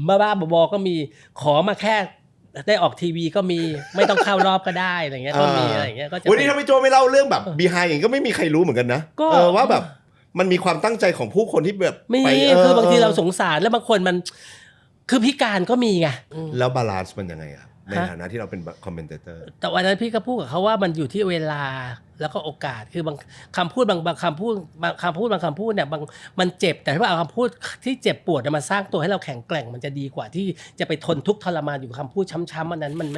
บ้าๆบอๆก็มีขอมาแค่ได้ออกทีวีก็มีไม่ต้องเข้ารอบก็ได้อะไรเงี้ยก็มีอะไรเงี้ยก็จะวันนี้ถ้าพี่โจไม่เล่าเรื่องแบบ behind อย่างก็ไม่มีใครรู้เหมือนกันนะว่าแบบมันมีความตั้งใจของผู้คนที่แบบไปคือบางทีเราสงสารแล้วบางคนมันคือพิการก็มีไงแล้วบาลานซ์มันยังไงอะในฐานะที่เราเป็นคอมเมนเตอร์แต่วันนั้นพี่ก็พูดกับเขาว่ามันอยู่ที่เวลาแล้วก็โอกาสคือบางคำพูดบางคำพูดเนี่ยมันเจ็บแต่ถ้าเอาคำพูดที่เจ็บปวดมาสร้างตัวให้เราแข็งแกร่งมันจะดีกว่าที่จะไปทนทุกข์ทรมานอยู่คำพูดช้ำๆอันนั้นมัน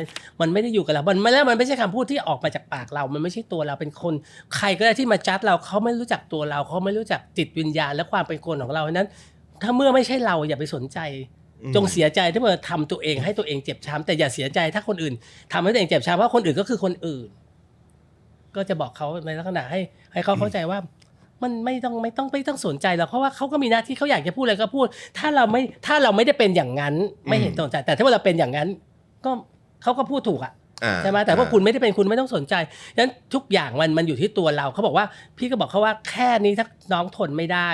ไม่ได้อยู่กับเรามันไม่ใช่คำพูดที่ออกมาจากปากเรามันไม่ใช่ตัวเราเป็นคนใครก็ได้ที่มาจัดเราเขาไม่รู้จักตัวเราเขาไม่รู้จักจิตวิญญาณและความเป็นคนของเราฉะนั้นถ้าเมื่อไม่ใช่เราอย่าไปสนใจจงเสียใจถ้าเมื่อทำตัวเองให้ตัวเองเจ็บช้ำแต่อย่าเสียใจถ้าคนอื่นทำให้ตัวเองเจ็บช้ำเพราะคนอื่นก็คือคนอื่นก็จะบอกเขาในลักษณะให้เขาเข้าใจว่ามันไม่ต้องสนใจหรอกเพราะว่าเขาก็มีหน้าที่เขาอยากจะพูดอะไรก็พูดถ้าเราไม่ได้เป็นอย่างนั้นไม่เห็นสนใจแต่ถ้าเราเป็นอย่างนั้นก็เขาก็พูดถูกอ่ะใช่ไหมแต่ว่าคุณไม่ได้เป็นคุณไม่ต้องสนใจฉะนั้นทุกอย่างมันอยู่ที่ตัวเราเขาบอกว่าพี่ก็บอกเขาว่าแค่นี้ถ้าน้องทนไม่ได้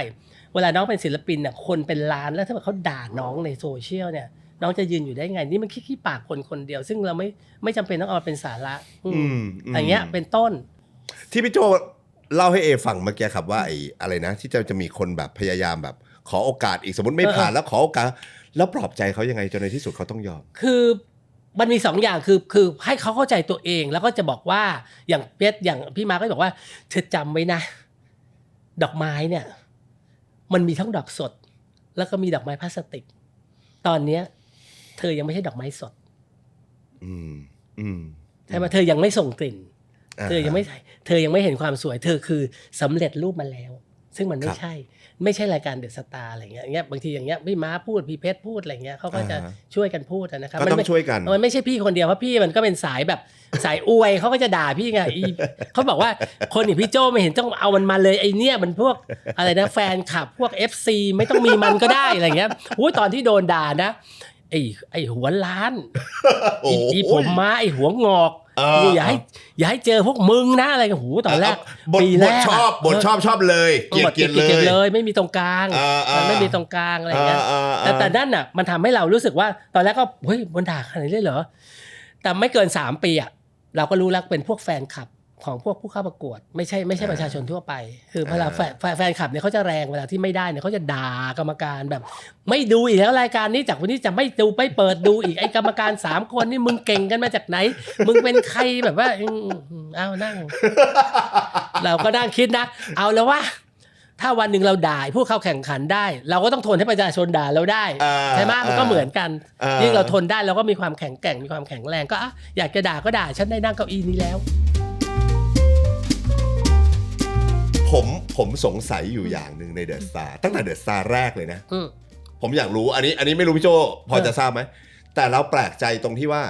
เวลาน้องเป็นศิลปินเนี่ยคนเป็นล้านแล้วถ้าเขาด่าน้องในโซเชียลเนี่ยน้องจะยืนอยู่ได้ไงนี่มันขี้ปากคนเดียวซึ่งเราไม่จำเป็นต้องเอามาเป็นสาระอย่างเงี้ยเป็นต้นที่พี่โจเล่าให้เอฟังเมื่อกี้ครับว่าไอ้อะไรนะที่จะมีคนแบบพยายามแบบขอโอกาสอีกสมมติไม่ผ่านแล้วขอโอกาสแล้วปลอบใจเขายังไงจนในที่สุดเขาต้องยอมคือมันมี2อย่างคือให้เขาเข้าใจตัวเองแล้วก็จะบอกว่าอย่างเพชรอย่างพี่มาก็บอกว่าเธอจำไว้นะดอกไม้เนี่ยมันมีทั้งดอกสดแล้วก็มีดอกไม้พลาสติกตอนนี้เธอยังไม่ใช่ดอกไม้สดใช่ไหมเธอยังไม่ส่งกลิ่นเธอยังไม่เห็นความสวยเธอคือสำเร็จรูปมาแล้วซึ่งมันไม่ใช่รายการเดอะสตาร์อะไรเงี้ยบางทีอย่างเงี้ยพี่ม้าพูดพี่เพชรพูดอะไรเงี้ยเขาก็จะช่วยกันพูดนะครับมันต้องช่วยกันมันไม่ใช่พี่คนเดียวเพราะพี่มันก็เป็นสายแบบสายอวยเขาก็จะด่าพี่ไงเขาบอกว่าคนอย่างพี่โจไม่เห็นต้องเอามันมาเลยไอเนี้ยมันพวกอะไรนะแฟนคลับพวก FC ไม่ต้องมีมันก็ได้อะไรเงี้ยตอนที่โดนด่านะไอหัวล้านอีผมม้าไอหัวงอกอย่าให้เจอพวกมึงนะอะไรกันหูตอนแรกปีแรกบทชอบเลยเกลียดเลยไม่มีตรงกลางไม่มีตรงกลางอะไรเงี้ยแต่นั่นน่ะมันทำให้เรารู้สึกว่าตอนแรกก็เฮ้ยมันด่าขนาดนี้เลยเหรอแต่ไม่เกิน3 ปีอ่ะเราก็รู้แล้วเป็นพวกแฟนคลับ ของพวกผู้เข้าประกวดไม่ใช่ประชาชนทั่วไปคือเวลาแฟนคลับเนี่ยเขาจะแรงเวลาที่ไม่ได้เนี่ยเขาจะด่ากรรมการแบบไม่ดูอีกแล้วรายการนี้จากวันนี้จะไม่ดูไม่เปิดดูอีกไอ้กรรมการ3คนนี่มึงเก่งกันมาจากไหนมึงเป็นใครแบบว่าเอานั่ง เราก็นั่งคิดนะเอาแล้วว่าถ้าวันหนึ่งเราด่าผู้เข้าแข่งขันได้ เราก็ต้องทนให้ประชาชนด่าเราได้ใช่ไหมมันก็เหมือนกันยิ่งเราทนได้เราก็มีความแข็งแกร่งมีความแข็งแรงก็อยากจะด่าก็ด่าฉันได้นั่งเก้าอี้นี้แล้วผมสงสัยอยู่อย่างหนึ่งในเดอะสตาร์ตั้งแต่เดอะสตาร์แรกเลยนะผมอยากรู้อันนี้ไม่รู้พี่โจพอจะทราบไหมแต่เราแปลกใจตรงที่ว่า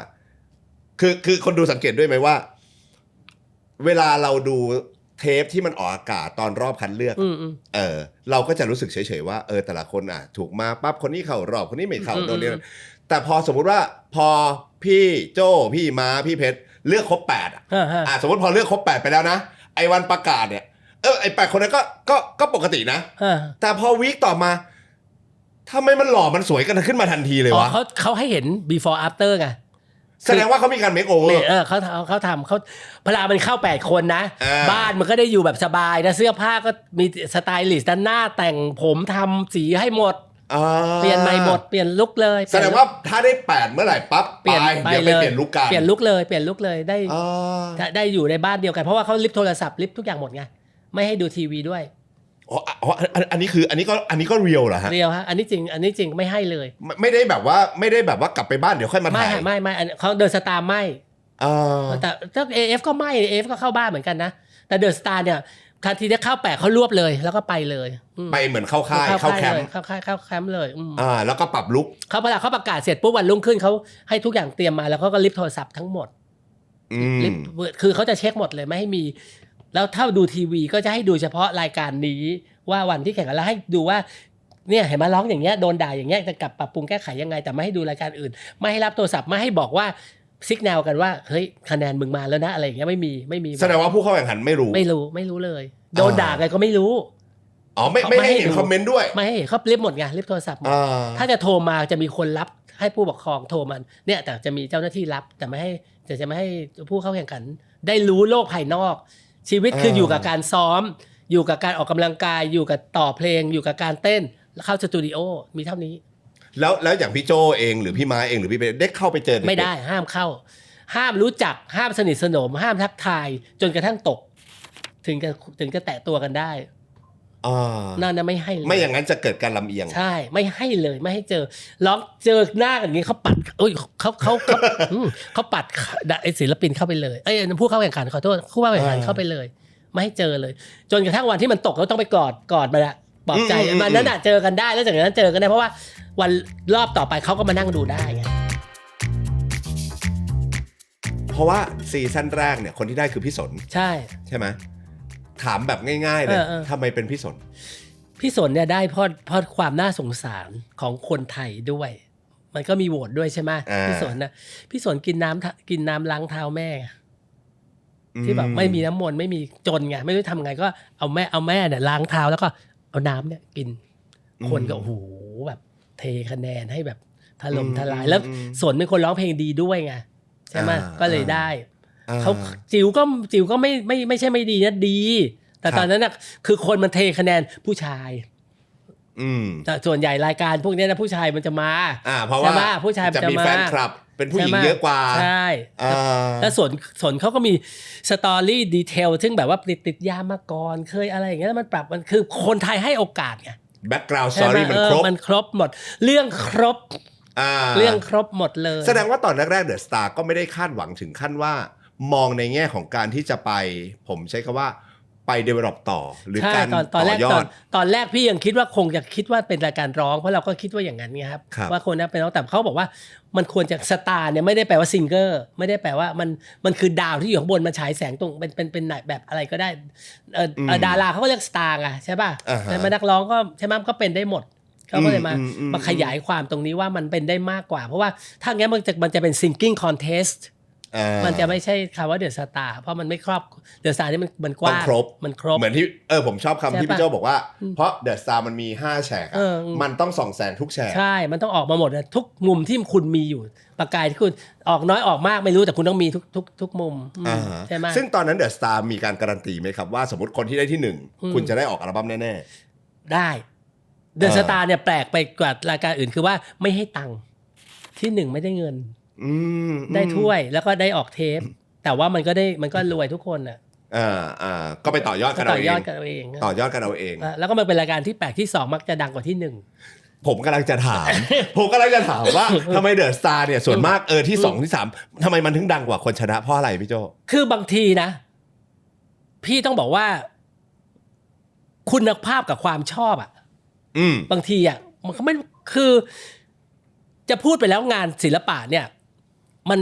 คือคนดูสังเกตด้วยไหมว่าเวลาเราดูเทปที่มันออกอากาศตอนรอบคัดเลือกเราก็จะรู้สึกเฉยๆว่าแต่ละคนถูกมาปั๊บคนนี้เข้ารอบคนนี้ไม่เข้าโดนเนี่ยแต่พอสมมุติว่าพอพี่โจพี่ม้าพี่เพชรเลือกครบ8สมมติพอเลือกครบ8ไปแล้วนะไอ้วันประกาศเนี่ยไอ้8คนนั้นก็ปกตินะแต่พอวีคต่อมาทำไมมันหล่อมันสวยกันขึ้นมาทันทีเลยวะเขาให้เห็น before after ไงแสดงว่าเขามีการเมคโอเวอร์เขาทำเขาพลามันเข้า8คนนะบ้านมันก็ได้อยู่แบบสบายนะเสื้อผ้าก็มีสไตลิสต์ด้านหน้าแต่งผมทำสีให้หมดเปลี่ยนใหม่หมดเปลี่ยนลุคเลยแสดงว่าถ้าได้8เมื่อไหร่ปั๊บเปลี่ยนเดี๋ยวไปเปลี่ยนลุคกันเปลี่ยนลุคเลยได้อยู่ในบ้านเดียวกันเพราะว่าเขาลิฟต์โทรศัพท์ลิฟต์ทุกอย่างหมดไงไม่ให้ดูทีวีด้วยอันนี้ก็เรียลเหรอฮะเรียลฮะอันนี้จริงไม่ให้เลยไม่ได้แบบว่ากลับไปบ้านเดี๋ยวค่อยมาถ่ายไม่เขาเดินสตาร์ไม่แต่ถ้า AF ก็ไม่ AF ก็เข้าบ้านเหมือนกันนะแต่เดินสตาร์เนี่ยทันทีที่เข้าแปะเขารวบเลยแล้วก็ไปเลยไปเหมือนเข้าค่ายเข้าแคมป์เข้าแคมป์เลยแล้วก็ปรับลุคเขาประกาศเสร็จปุ๊บวันรุ่งขึ้นเขาให้ทุกอย่างเตรียมมาแล้วเขาก็ลิฟต์โทรศัพท์ทั้งหมดลิฟต์คือเขาจะเช็คหมดเลยไม่ให้มีแล้วถ้าดูทีวีก็จะให้ดูเฉพาะรายการนี้ว่าวันที่แข่งกันแล้วให้ดูว่าเนี่ยเห็นมาร้องอย่างเงี้ยโดนด่าอย่างเงี้ยจะกลับปรับปรุงแก้ไขยังไงแต่ไม่ให้ดูรายการอื่นไม่ให้รับโทรศัพท์ไม่ให้บอกว่าซิกแนลกันว่าเฮ้ยคะแนนมึงมาแล้วนะอะไรอย่างเงี้ยไม่มีแสดงว่าผู้เข้าแข่งขันไม่รู้เลยโดนด่าไงก็ไม่รู้ไม่ให้เห็นคอมเมนต์ด้วยไม่ให้เห็นเขาลิฟต์หมดไงลิฟต์โทรศัพท์ถ้าจะโทรมาจะมีคนรับให้ผู้ปกครองโทรมันเนี่ยแต่จะมีเจ้าหน้าที่รับแต่ไม่ให้ผู้เข้าแข่งขันได้รู้โลกภายนอกชีวิตคืออยู่กับการซ้อมอยู่กับการออกกำลังกายอยู่กับต่อเพลงอยู่กับการเต้นแล้วเข้าสตูดิโอมีเท่านี้แล้วอย่างพี่โจเองหรือพี่ม้าเองหรือพี่เบสได้เข้าไปเจอไม่ได้ห้ามเข้าห้ามรู้จักห้ามสนิทสนมห้ามทักทายจนกระทั่งตกถึงจะแตะตัวกันได้นั่นนะไม่ให้เลยไม่อย่างนั้นจะเกิดการลำเอียงใช่ไม่ให้เลยไม่ให้เจอร้องเจอหน้ากันอย่างนี้เขาปัดเขาปัดไอ้ศิลปินเข้าไปเลยผู้เข้าแข่งขันขอโทษผู้เข้าแข่งขันเข้าไปเลยไม่ให้เจอเลยจนกระทั่งวันที่มันตกเราต้องไปกอดมาละปลอบใจมันนั้นเจอกันได้แล้วจากนั้นเจอกันได้เพราะว่าวันรอบต่อไปเขาก็มานั่งดูได้ไงเพราะว่าซีซั่นแรกเนี่ยคนที่ได้คือพี่สนใช่ไหมถามแบบง่ายๆเลยทำไมเป็นพี่สนเนี่ยได้เพราะความน่าสงสารของคนไทยด้วยมันก็มีโหวตด้วยใช่ไหมพี่สนกินน้ำล้างเท้าแม่ที่แบบไม่มีน้ำมนต์ไม่มีจนไงไม่รู้ทำไงก็เอาแม่เนี่ยล้างเท้าแล้วก็เอาน้ำเนี่ยกินคนก็โอ้โหแบบเทคะแนนให้แบบถล่มทลายแล้วสนเป็นคนร้องเพลงดีด้วยไงใช่ไหมก็เลยได้เขาจิ๋วก็ไม่ใช่ไม่ดีนะดีแต่ตอนนั้นน่ะคือคนมันเทคะแนนผู้ชายแต่ส่วนใหญ่รายการพวกนี้นะผู้ชายมันจะมาเพราะว่าผู้ชายจะมีแฟนคลับเป็นผู้หญิงเยอะกว่าใช่แล้วส่วนเขาก็มีสตอรี่ดีเทลซึ่งแบบว่าติดยามาก่อนเคยอะไรอย่างเงี้ยมันปรับมันคือคนไทยให้โอกาสไงแบ็คกราวด์สตอรี่มันครบหมดเรื่องครบหมดเลยแสดงว่าตอนแรกๆเดอะสตาร์ก็ไม่ได้คาดหวังถึงขั้นว่ามองในแง่ของการที่จะไปผมใช้คำว่าไป develop ต่อหรือการต่อยอดตอนแรกพี่ยังคิดว่าคงจะคิดว่าเป็นรายการร้องเพราะเราก็คิดว่าอย่างนั้นไงครับว่าคนนั้นเป็นร้องแต่เขาบอกว่ามันควรจะสตาร์เนี่ยไม่ได้แปลว่าซิงเกอร์ไม่ได้แปลว่ามันคือดาวที่อยู่ข้างบนมาฉายแสงตรงเป็นแบบอะไรก็ได้ดาราเขาก็เรียกสตาร์ไงใช่ป่ะแต่มานักร้องก็ใช่ไหมก็เป็นได้หมดเขาก็เลยมาขยายความตรงนี้ว่ามันเป็นได้มากกว่าเพราะว่าถ้างั้นมันจะเป็น singing contest มันจะไม่ใช่คำว่าเดอะสตาร์เพราะมันไม่ครอบเดอะสตาร์นี่มันก ต้อ ว้าง ครบ มันครบ เหมือนที่ผมชอบคำที่ ใช่ปะ พี่โจบอกว่าเพราะเดอะสตาร์มันมี5แฉกอะ เออ มันต้องส่องแสงทุกแฉก ใช่มันต้องออกมาหมดนะทุกมุมที่คุณมีอยู่ประกายที่คุณออกน้อยออกมากไม่รู้แต่คุณต้องมีทุกมุมใช่ไหม ซึ่งตอนนั้นเดอะสตาร์มีการการันตีไหมครับว่าสมมติคนที่ได้ที่1คุณจะได้ออกอัลบั้มแน่ๆได้เดอะสตาร์เนี่ยแปลกไปกว่ารายการอื่นคือว่าไม่ให้ตังค์ที่1ไม่ได้เงินได้ถ้วยแล้วก็ได้ออกเทปแต่ว่ามันก็รวยทุกคนอ่ะก็ไปต่อยอดกันเอาเอง ต่อยอดกันเอาเอง ต่อยอดกันเอาเอง แล้วก็มันเป็นรายการที่แปลกที่2มักจะดังกว่าที่1ผมกำลังจะถาม ว่าทำไมเดอะสตาร์เนี่ยส่วนมากที่2ที่3ทำไมมันถึงดังกว่าคนชนะเพราะอะไรพี่โจคือบางทีนะพี่ต้องบอกว่าคุณภาพกับความชอบอ่ะบางทีอ่ะมันก็ไม่คือจะพูดไปแล้วงานศิลปะเนี่ยมัน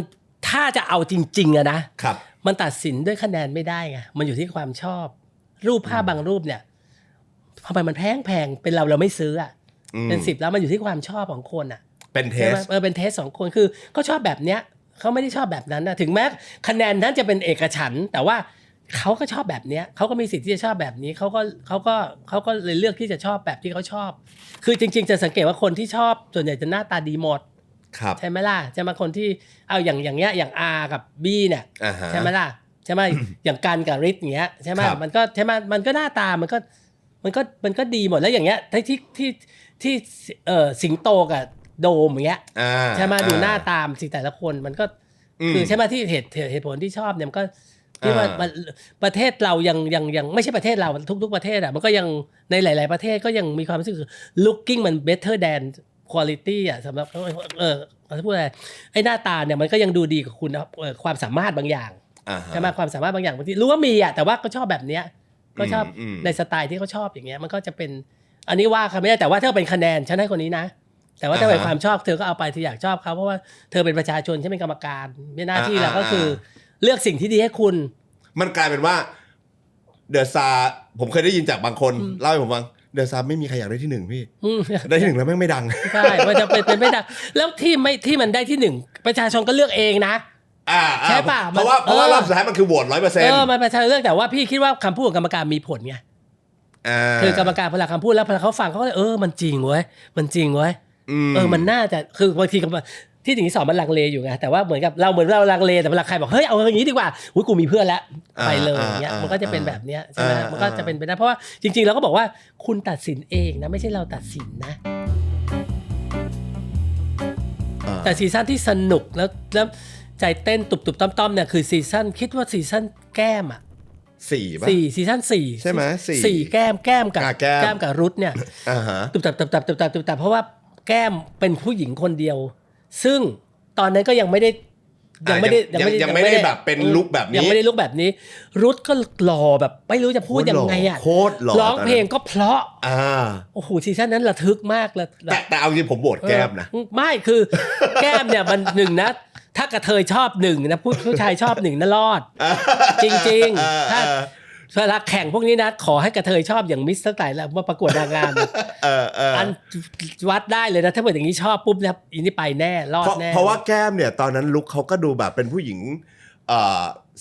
ถ้าจะเอาจริงๆอะนะครับมันตัดสินด้วยคะแนนไม่ได้ไงมันอยู่ที่ความชอบรูปภาพบางรูปเนี่ยทำไมมันแพงเป็นเราไม่ซื้ออ่ะเป็น10แล้วมันอยู่ที่ความชอบของคนอ่ะเป็นเทสเป็นเทสของคนคือเขาชอบแบบเนี้ยเขาไม่ได้ชอบแบบนั้นนะถึงแม้คะแนนนั้นจะเป็นเอกฉันท์แต่ว่าเขาก็ชอบแบบเนี้ยเขาก็มีสิทธิ์ที่จะชอบแบบนี้เขาก็เลยเลือกที่จะชอบแบบที่เขาชอบคือจริงๆจะสังเกตว่าคนที่ชอบส่วนใหญ่จะหน้าตาดีหมดใช่ไหมล่ะจะมาคนที่เอาอย่างเงี้ยอย่าง R กับ B เนี่ยใช่ไหมล่ะใช่ไหมอย่างกันกับฤทธิ์อย่างเงี้ยใช่ไหมมันก็ใช่ไหมมันก็หน้าตามันก็ดีหมดแล้วอย่างเงี้ยที่สิงโตกับโดมอย่างเงี้ยใช่ไหมดูหน้าตามสิแต่ละคนมันก็คือใช่ไหมที่เหตุผลที่ชอบเนี่ยมันก็ที่ว่าประเทศเรายังไม่ใช่ประเทศเราทุกประเทศอ่ะมันก็ยังในหลายๆประเทศก็ยังมีความรู้สึก looking มัน better than quality อ่ะสำหรับเขาพูดอะไรไอ้หน้าตาเนี่ยมันก็ยังดูดีกว่าคุณความสามารถบางอย่างใช่ไหมความสามารถบางอย่างบางทีรู้ว่ามีอ่ะแต่ว่าก็ชอบแบบเนี้ยก็ชอบในสไตล์ที่เขาชอบอย่างเงี้ยมันก็จะเป็นอันนี้ว่าค่ะไม่ได้แต่ว่าถ้าเป็นคะแนนฉันให้คนนี้นะแต่ว่าถ้าเป็นความชอบเธอก็เอาไปเธออยากชอบเขาเพราะว่าเธอเป็นประชาชนฉันเป็นกรรมการหน้าที่เราก็คือเลือกสิ่งที่ดีให้คุณมันกลายเป็นว่าเดอะซาผมเคยได้ยินจากบางคนเล่าให้ผมฟังเดอะซาไม่มีใครอยากได้ที่1พี่ได้ที่1แล้วแม่งไม่ดังใช่มันจะเป็นไม่ดังแล้วที่มันได้ที่1ประชาชนก็เลือกเองนะใช่ป่ะเพราะว่ารอบสุดท้ายมันคือโหวต 100% มันประชาชนเลือกแต่ว่าพี่คิดว่าคำพูดของกรรมการมีผลไงคือกรรมการพอคำพูดแล้วพอเขาฟังเขาก็มันจริงเว้ยมันจริงเว้ยมันน่าจะคือบางทีที่ถึงที่2มันลังเลอยู่ไงแต่ว่าเหมือนเราลังเลแต่เวลาใครบอกเฮ้ยเอาอย่างนี้ดีกว่าอุ๊ยกูมีเพื่อนแล้วไปเลยอย่างเงี้ยมันก็จะเป็นแบบเนี้ยใช่ไหมมันก็จะเป็นไปได้เพราะว่าจริงๆเราก็บอกว่าคุณตัดสินเองนะไม่ใช่เราตัดสินนะแต่ซีซั่นที่สนุกแล้วใจเต้นตุบๆต้อมๆเนี่ยคือซีซั่นคิดว่าซีซั่นแก้มอ่ะ4ป่ะซีซั่น4ใช่ไหม4แก้มกับรุทเนี่ยตุบๆเพราะว่าแก้มเป็นผู้หญิงคนเดียวซึ่งตอนนั้นก็ยังไม่ได้แบบเป็นลุคแบบนี้ยังไม่ได้ลุคแบบนี้รุทก็หล่อแบบไม่รู้จะพูดยังไงอ่ะโคตรหล่อร้องเพลงก็เพราะโอ้โหซีซั่นนั้นระทึกมากเลยแต่เอาจริงผมโหวตแก้มนะไม่คือแก้มเนี่ยมัน1นะถ้ากระเทยชอบ1นะผู้ชายชอบ1นะรอดจริงๆถ้าเวลาแข่งพวกนี้นะขอให้กระเทยชอบอย่างมิสเตอร์ไต่แล้วมาประกวดนางงามอันวัดได้เลยนะถ้าเกิดอย่างนี้ชอบปุ๊บเนี่ยอันนี้ไปแน่รอดแน่เพราะว่าแก้มเนี่ยตอนนั้นลุคเขาก็ดูแบบเป็นผู้หญิง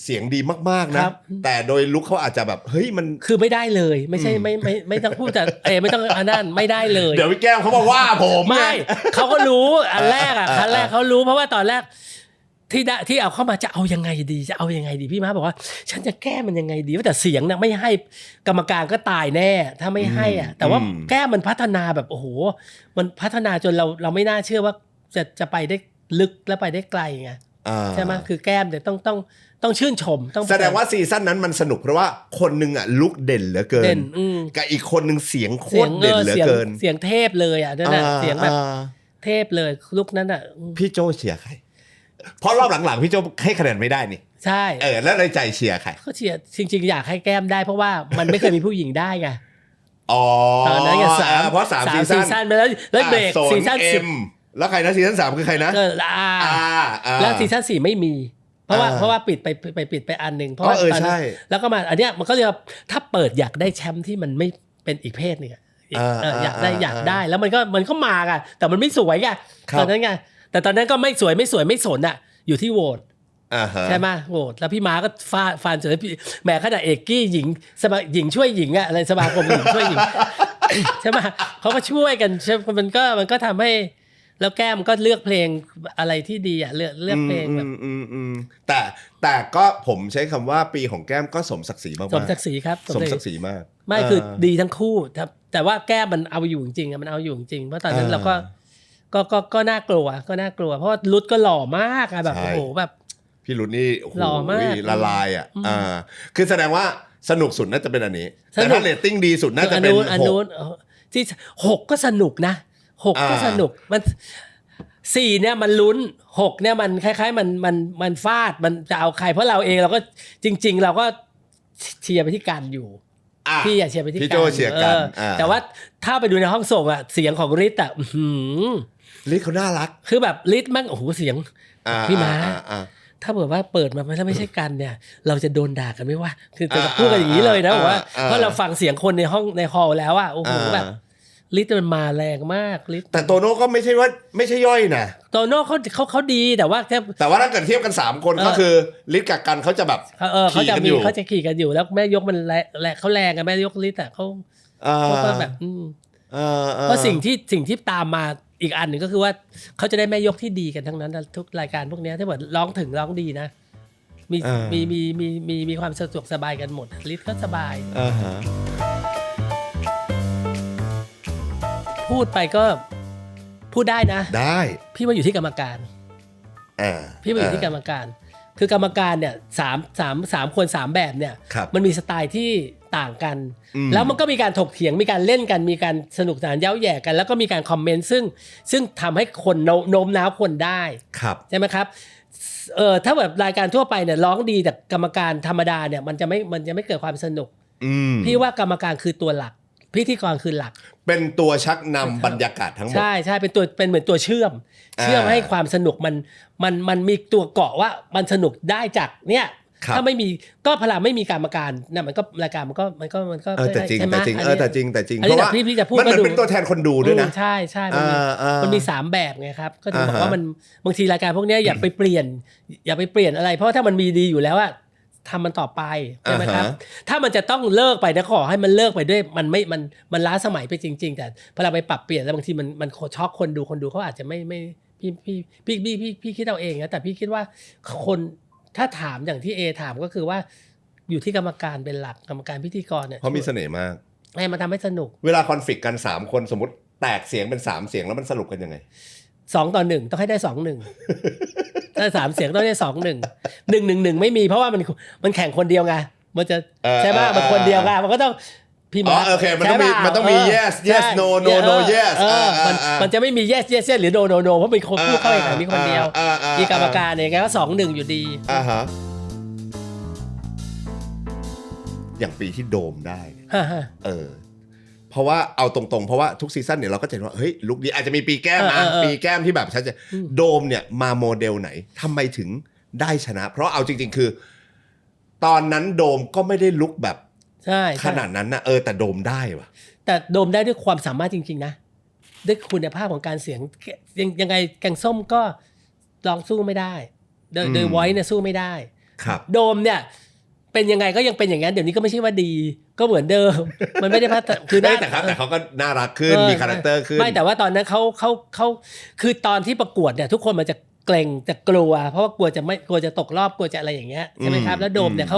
เสียงดีมากๆนะแต่โดยลุคเขาอาจจะแบบเฮ้ยมันคือไม่ได้เลยไม่ใช่ไม่ต้องพูดแต่ไม่ต้องอันนั้นไม่ได้เลยเดี๋ยวพี่แก้มเขามาว่าผมไม่เขาก็รู้อันแรกอ่ะขั้นแรกเขารู้เพราะว่าตอนแรกที่เอาเข้ามาจะเอายังไงดีพี่ม้าบอกว่าฉันจะแก้มันยังไงดีแต่เสียงน่ะไม่ให้กรรมการก็ตายแน่ถ้าไม่ให้อ่ะแต่ว่าแก้มันพัฒนาแบบโอ้โหมันพัฒนาจนเราไม่น่าเชื่อว่าจะไปได้ลึกและไปได้ไกลไงใช่ไหมคือแก้มเดี๋ยวต้องชื่นชมต้องแสดงว่าซีซั่นนั้นมันสนุกเพราะว่าคนนึงอ่ะลุคเด่นเหลือเกินกับอีกคนนึงเสียงโคตรเด่นเหลือเกินเสียงเทพเลยอ่ะนั่นน่ะเสียงแบบเทพเลยลุคนั้นอ่ะพี่โจเชียร์ใครเพราะรอบหลังๆพี่โจให้คะแนนไม่ได้นี่ใช่แล้วในใจเชียร์ใครก็เชียร์จริงๆอยากให้แก้มได้เพราะว่ามันไม่เคยมีผู้หญิงได้ไงตอนนั้นเพราะ3ซีซั่นไปแล้วเบรกซีซั่น10แล้วใครนะซีซั่น3คือใครนะแล้วซีซั่น4ไม่มีเพราะว่าปิดไปอันนึงเพราะว่าใช่แล้วก็มาอันเนี้ยมันก็เรียกว่าถ้าเปิดอยากได้แชมป์ที่มันไม่เป็นอีกเพศนึงอยากได้แล้วมันก็มาอ่ะแต่มันไม่สวยไงตอนนั้นไงแต่ตอนนั้นก็ไม่สวยไม่สนอ่ะอยู่ที่โหวต ใช่ไหมโอ้แล้วพี่ม้าก็ฟานจนพี่แหมขนาดเอกกี้หญิงหญิงช่วยหญิงอะอะไรสมาคมหญิงช่วยหญิง ใช่ไหมเขาก็ช่วยกันใช่มันก็ทำให้แล้วแก้มก็เลือกเพลงอะไรที่ดีอ่ะเลือกเพลงแบบแต่ก็ผมใช้คำว่าปีของแก้มก็สมศักดิ์ศรีมากๆสมศักดิ์ศรีครับสมศักดิ์ศรีมากไม่คือดีทั้งคู่แต่ว่าแก้มมันเอาอยู่จริงๆมันเอาอยู่จริงเพราะตอนนั้นเราก็น่ากลัวเพราะว่ารุดก็หล่อมากอะแบบโอ้โหแบบพี่รุดนี่หล่อมากละลายอ่ะคือแสดงว่าสนุกสุดน่าจะเป็นอันนี้แต่ถ้าเรตติ้งดีสุดน่าจะเป็น6ที่6ก็สนุกนะ6ก็สนุกมัน4เนี่ยมันลุ้น6เนี่ยมันคล้ายๆมันฟาดมันจะเอาใครเพราะเราเองเราก็จริงๆเราก็เชียร์ไปที่กันอยู่พี่อย่าเชียร์ไปที่กันพี่โจเชียร์กันแต่ว่าถ้าไปดูในห้องส่งอ่ะเสียงของฤทธิ์อ่ะฤทธิ์เขาน่ารักคือแบบฤทธิ์มันโอ้โหเสียงพี่ม้าถ้าเกิดว่าเปิดมาถ้าไม่ใช่กันเนี่ยเราจะโดนด่ากันไม่ว่าคือจะพูดกันอย่างนี้เลยนะบอกว่าเพราะเราฟังเสียงคนในห้องในฮอลล์แล้วอ่ะโอ้โหแบบฤทธิ์มันมาแรงมากฤทธิ์แต่โตโน่ก็ไม่ใช่ย่อยนะโตโน่เขาดีแต่ว่าถ้าเกิดเทียบกัน3คนก็คือฤทธิ์กับกันเขาจะแบบเขาจะขี่กันอยู่แล้วแม่ยกมันเขาแรงอะแม่ยกฤทธิ์แต่เขาก็แบบเพราะสิ่งที่ตามมาอีกอันหนึ่งก็คือว่าเขาจะได้แม่ยกที่ดีกันทั้งนั้นทุกรายการพวกนี้ถ้าเกิดร้องถึงร้องดีนะมีความสะดวกสบายกันหมดฤทธิ์ก็สบายพูดไปก็พูดได้นะได้พี่มาอยู่ที่กรรมการพี่มาอยู่ที่กรรมการคือกรรมการเนี่ย3คน3แบบเนี่ยมันมีสไตล์ที่ต่างกันแล้วมันก็มีการถกเถียงมีการเล่นกันมีการสนุกสนานเย้าแย่กันแล้วก็มีการคอมเมนต์ซึ่งทำให้คนโน้มน้าวคนได้ใช่ไหมครับถ้าแบบรายการทั่วไปเนี่ยร้องดีแต่กรรมการธรรมดาเนี่ยมันจะไม่เกิดความสนุกพี่ว่ากรรมการคือตัวหลักพิธีกรคือหลักเป็นตัวชักนำบรรยากาศทั้งหมดใช่เป็นเหมือนตัวเชื่อมให้ความสนุกมันมีตัวเกาะว่ามันสนุกได้จากเนี่ยถ้าไม่มีก็พลังไม่มีกรรมการนะมันก็รายการมันก็แต่จริงเพราะว่าพี่จะพูดมันเป็นตัวแทนคนดูด้วยนะใช่มันมี3แบบไงครับก็ถึงบอกว่ามันบางทีรายการพวกนี้อย่าไปเปลี่ยนอะไรเพราะถ้ามันมีดีอยู่แล้วอะทำมันต่อไปใช่ไหมครับถ้ามันจะต้องเลิกไปนะขอให้มันเลิกไปด้วยมันล้าสมัยไปจริงๆแต่พอเราไปปรับเปลี่ยนแล้วบางทีมันช็อกคนดูเขาอาจจะไม่พี่คิดเอาเองนะแต่พี่คิดว่าคนถ้าถามอย่างที่เอถามก็คือว่าอยู่ที่กรรมการเป็นหลักกรรมการพิธีกรเนี่ยเพราะมีเสน่ห์มากให้มันทำให้สนุกเวลาคอนฟลิกต์กัน3คนสมมติแตกเสียงเป็น3เสียงแล้วมันสรุปกันยังไง2-1ต้องให้ได้ 2-1 ถ้า3เสียงต้องได้ 2-1 1-1ไม่มีเพราะว่ามันแข่งคนเดียวไงมันจะใช่ป่ะมันคนเดียวไงมันก็ต้องพี่มาโอเคมันต้องมี yes no yes มันจะไม่มี yes หรือ no เพราะเป็นคนพูดเข้าไปมีคนเดียวมีกรรมการเนี่ยก็ 2-1 อยู่ดีอย่างปีที่โดมได้เพราะว่าเอาตรงๆเพราะว่าทุกซีซั่นเนี่ยเราก็จะเห็นว่าเฮ้ยลุคนี้อาจจะมีปีแก้มนะปีแก้มที่แบบชัดเจนโดมเนี่ยมาโมเดลไหนทำไมถึงได้ชนะเพราะเอาจริงๆคือตอนนั้นโดมก็ไม่ได้ลุคแบบขนาดนั้นนะแต่โดมได้ว่ะแต่โดมได้ด้วยความสามารถจริงๆนะด้วยคุณภาพของการเสียงยังไงแกงส้มก็ลองสู้ไม่ได้โดยไวท์เนี่ยสู้ไม่ได้โดมเนี่ยเป็นยังไงก็ยังเป็นอย่างนั้นเดี๋ยวนี้ก็ไม่ใช่ว่าดีก็เหมือนเดิมมันไม่ได้พัฒนาคือแต่เขาก็น่ารักขึ้นมีคาแรคเตอร์ขึ้นไม่แต่ว่าตอนนั้นเขาคือตอนที่ประกวดเนี่ยทุกคนมันจะเกรงจะกลัวเพราะว่ากลัวจะตกรอบกลัวจะอะไรอย่างเงี้ยใช่ไหมครับแล้วโดมเนี่ยเ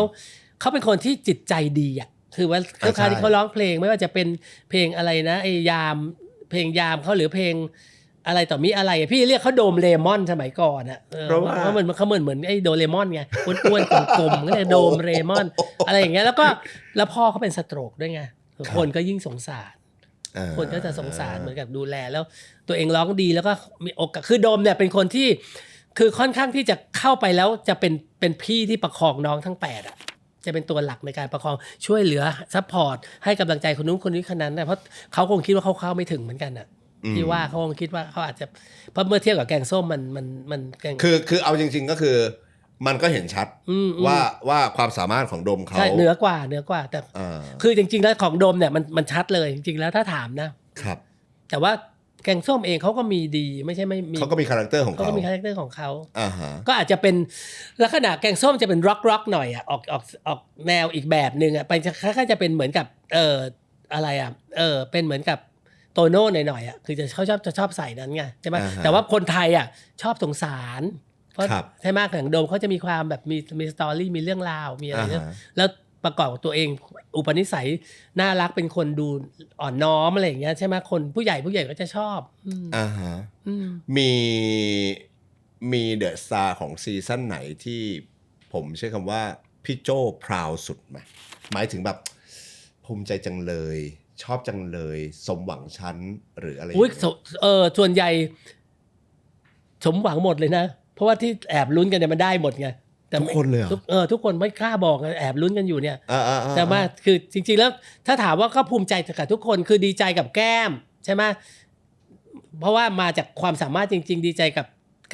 ขาเป็นคนที่จิตใจดีอ่ะคือว่าทุกครั้งที่เขาร้องเพลงไม่ว่าจะเป็นเพลงอะไรนะไอ้ยามเพลงยามเขาหรือเพลงอะไรต่อมีอะไรพี่เรียกเขาโดมเลมอนสมัยก่อนอ่ะเพราะว่าเขาเหมือนไอ้โดเรมอนไงอ้วนๆกลมๆก็เลยโดมเลมอนอะไรอย่างเงี้ยแล้วพ่อเขาเป็นสโตรกด้วยไงคนก็ยิ่งสงสารคนก็จะสงสารเหมือนกับดูแลแล้วตัวเองร้องดีแล้วก็มีโอกาสคือโดมเนี่ยเป็นคนที่คือค่อนข้างที่จะเข้าไปแล้วจะเป็นพี่ที่ประคองน้องทั้ง8อ่ะจะเป็นตัวหลักในการประคองช่วยเหลือซัพพอร์ตให้กำลังใจคนนู้นคนนี้คนนั้นนะเพราะเขาคงคิดว่าเขาเข้าไม่ถึงเหมือนกันอ่ะที่ว่าเขาคงคิดว่าเขาอาจจะเพราะเมื่อเทียบกับแกงส้มมันคือเอาจริงๆก็คือมันก็เห็นชัดว่าความสามารถของโดมเขาเหนือกว่าแต่คือจริงๆแล้วของโดมเนี่ยมันชัดเลยจริงๆแล้วถ้าถามนะครับแต่ว่า แกงส้มเองเขาก็มีดีไม่ใช่ไม่มี เขาก็มีคาแรคเตอร์ของ เขา เขา ก็มีคาแรคเตอร์ของเขา ฮะ ก็อาจจะเป็นลักษณะแกงส้มจะเป็นร็อกหน่อยอ่ะออกแนวอีกแบบนึงอ่ะไปค่อยๆจะเป็นเหมือนกับอะไรอ่ะเป็นเหมือนกับโตโน่หน่อยๆอ่ะคือเขาชอบใส่นั้นไงใช่ไหมแต่ว่าคนไทยอ่ะชอบสงสารเพราะใช่ไหมอย่างโดมเขาจะมีความแบบมีสตอรี่มีเรื่องราวมีอะไรแล้วประกอบกับตัวเองอุปนิสัยน่ารักเป็นคนดูอ่อนน้อมอะไรอย่างเงี้ยใช่ไหมคนผู้ใหญ่ก็จะชอบฮะมีเดอะสตาร์ของซีซั่นไหนที่ผมใช้คำว่าพี่โจ้พราวสุดไหมหมายถึงแบบภูมิใจจังเลยชอบจังเลยสมหวังชั้นหรืออะไรส่วนใหญ่สมหวังหมดเลยนะเพราะว่าที่แอบลุ้นกันเนี่ยมันได้หมดไงทุกคนเลยทุกคนไม่กล้าบอกแอบลุ้นกันอยู่เนี่ยแต่ว่าคือจริงๆแล้วถ้าถามว่าก็ภูมิใจกับทุกคนคือดีใจกับแก้มใช่ไหมเพราะว่ามาจากความสามารถจริงๆดีใจกับ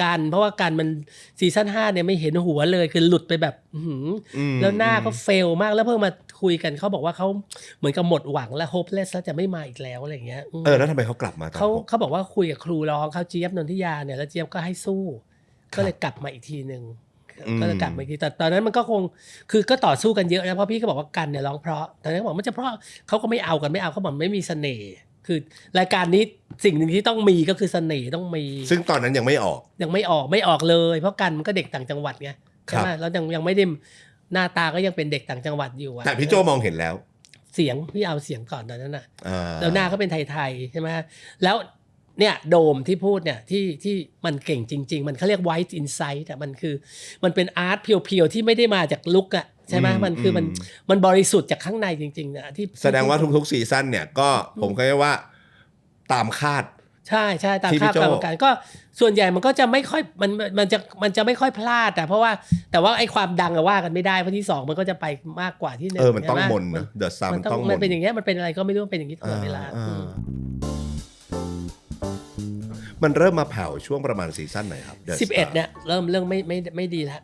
การเพราะว่าการมันซีซั่น5เนี่ยไม่เห็นหัวเลยคือหลุดไปแบบแล้วหน้าเขาเฟลมากแล้วเพิ่งมาคุยกันเขาบอกว่าเขาเหมือนกับหมดหวังและโฮปเลสแล้วจะไม่มาอีกแล้วอะไรอย่างเงี้ยแล้วทำไมเขากลับมาเขาบอกว่าคุยกับครูร้องเขาเจี๊ยบนนทิยาเนี่ยแล้วเจี๊ยบก็ให้สู้ก็เลยกลับมาอีกทีนึงก็เลยกลับมาอีกทีแต่ตอนนั้นมันก็คงคือก็ต่อสู้กันเยอะนะเพราะพี่ก็บอกว่ากันเนี่ยร้องเพราะแต่เขาบอกมันจะเพราะเขาก็ไม่เอาเขาบอกไม่มีเสน่ห์คือรายการนี้สิ่งหนึ่งที่ต้องมีก็คือเสน่ห์ต้องมีซึ่งตอนนั้นยังไม่ออกเลยเพราะกันมันก็เด็กต่างจังหวัดไงใช่ไหมแล้วยังไม่ได้หน้าตาก็ยังเป็นเด็กต่างจังหวัดอยู่แต่พี่โจมองเห็นแล้วเสียงพี่เอาเสียงก่อนตอนนั้นน่ะแล้วหน้าก็เป็นไทยๆใช่ไหมแล้วเนี่ยโดมที่พูดเนี่ยที่มันเก่งจริงๆมันเขาเรียก white insight แต่มันเป็นอาร์ตเพียวๆที่ไม่ได้มาจากลุคอะใช่ไหมมันคือมันบริสุทธิ์จากข้างในจริงๆนะที่แสดงว่าทุกๆซีซั่นเนี่ยก็ผมก็เรียกว่าตามคาดใช่ตามคาดกรรมการก็ส่วนใหญ่มันก็จะไม่ค่อยมันจะไม่ค่อยพลาดแต่แต่ว่าไอ้ความดังว่ากันไม่ได้เพราะที่2มันก็จะไปมากกว่าที่1มันต้องมนนะเดอะสตาร์มันต้องมันเป็นอย่างเงี้ยมันเป็นอะไรก็ไม่รู้เป็นอย่างนี้ตลอดเวลามันเริ่มมาแผ่วช่วงประมาณซีซั่นไหนครับ11เนี่ยเริ่มเรื่องไม่ดีแล้ว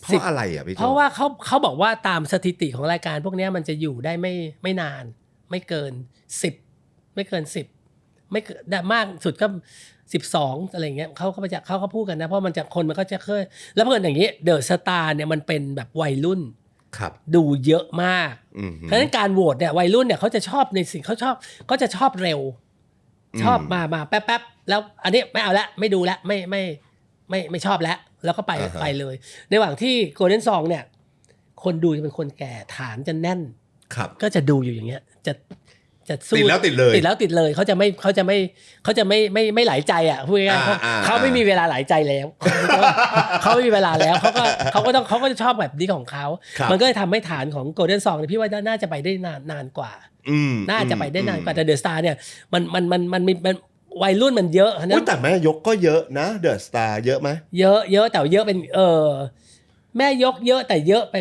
เพราะอะไรอ่ะพี่โจเพราะว่าเขาบอกว่าตามสถิติของรายการพวกนี้มันจะอยู่ได้ไม่นานไม่เกิน10ไม่เกิน10ไม่ได้มากสุดก็12อะไรเงี้ยเขาพูดกันนะเพราะมันจะคนมันก็จะเคยแล้วเพื่อนอย่างนี้เดอะสตาร์เนี่ยมันเป็นแบบวัยรุ่นดูเยอะมากเพราะฉะนั้นการโหวตเนี่ยวัยรุ่นเนี่ยเขาจะชอบในสิ่งเขาจะชอบเร็วชอบมาแป๊บๆแล้วอันนี้ไม่เอาละไม่ดูละไม่ชอบแล้วก็ไปเลยในระหว่างที่โกลเด้นซองเนี่ยคนดูจะเป็นคนแก่ฐานจะแน่นก็จะดูอยู่อย่างเงี้ยจะสู้ติดแล้วติดเลยเขาจะไม่หลายใจอ่ะพูดง่ายๆเขาไม่มีเวลาหลายใจแล้วเขาไม่มีเวลาแล้วเขาก็จะชอบแบบนี้ของเขามันก็เลยทำให้ฐานของโกลเด้นซองเนี่ยพี่ว่าน่าจะไปได้นานกว่าน่าจะไปได้นานกว่าแต่เดอะสตาร์เนี่ยมันวัยรุ่นมันเยอะนะแต่แม่ยกก็เยอะนะเดอะสตาร์เยอะไหมเยอะแต่เยอะเป็นแม่ยกเยอะแต่เยอะไป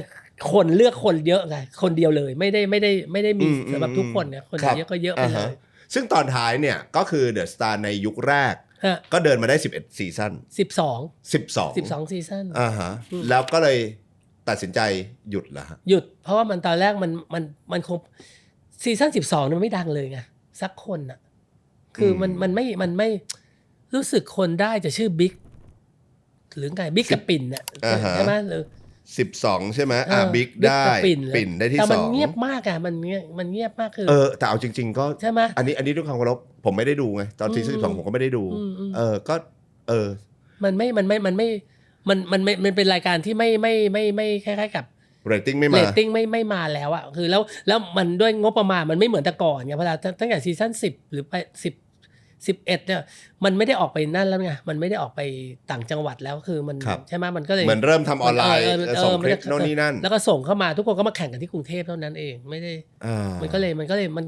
คนเลือกคนเยอะไงคนเดียวเลยไม่ได้มีสำหรับทุกคนเนี่ยคนเยอะก็เยอะไปเลยซึ่งตอนท้ายเนี่ยก็คือเดอะสตาร์ในยุคแรกก็เดินมาได้11ซีซั่น12ซีซั่นแล้วก็เลยตัดสินใจหยุดเหรอฮะหยุดเพราะว่ามันตอนแรกมันคงซีซั่น12มันไม่ดังเลยไงสักคนน่ะคือมันไม่รู้สึกคนได้จะชื่อบิ๊กหรือไงบิ๊กกับปิ่นน่ะใช่ไหมหรือ12ใช่ไหมบิ๊กได้ปิ่นได้ที่2แต่มันเงียบมากอ่ะมันเงียบมากคือแต่เอาจริงๆก็ใช่ไหมอันนี้ด้วยความเคารพผมไม่ได้ดูไงตอนซีซั่น12ผมก็ไม่ได้ดูก็มันเป็นรายการที่ไม่คล้ายๆกับเรตติ้งไม่มาแล้วอ่ะคือแล้วมันด้วยงบประมาณมันไม่เหมือนแต่ก่อนไงเพราะตั้งแต่ซีซั่น10หรือไป11เนี่ยมันไม่ได้ออกไปนั่นแล้วไงมันไม่ได้ออกไปต่างจังหวัดแล้วคือมันใช่ไหมมันก็เลยเหมือนเริ่มทำออนไลน์ส่งคลิปโน่นนี่นั่นแล้วก็ส่งเข้ามาทุกคนก็มาแข่งกันที่กรุงเทพเท่านั้นเองไม่ได้มันก็เลยมัน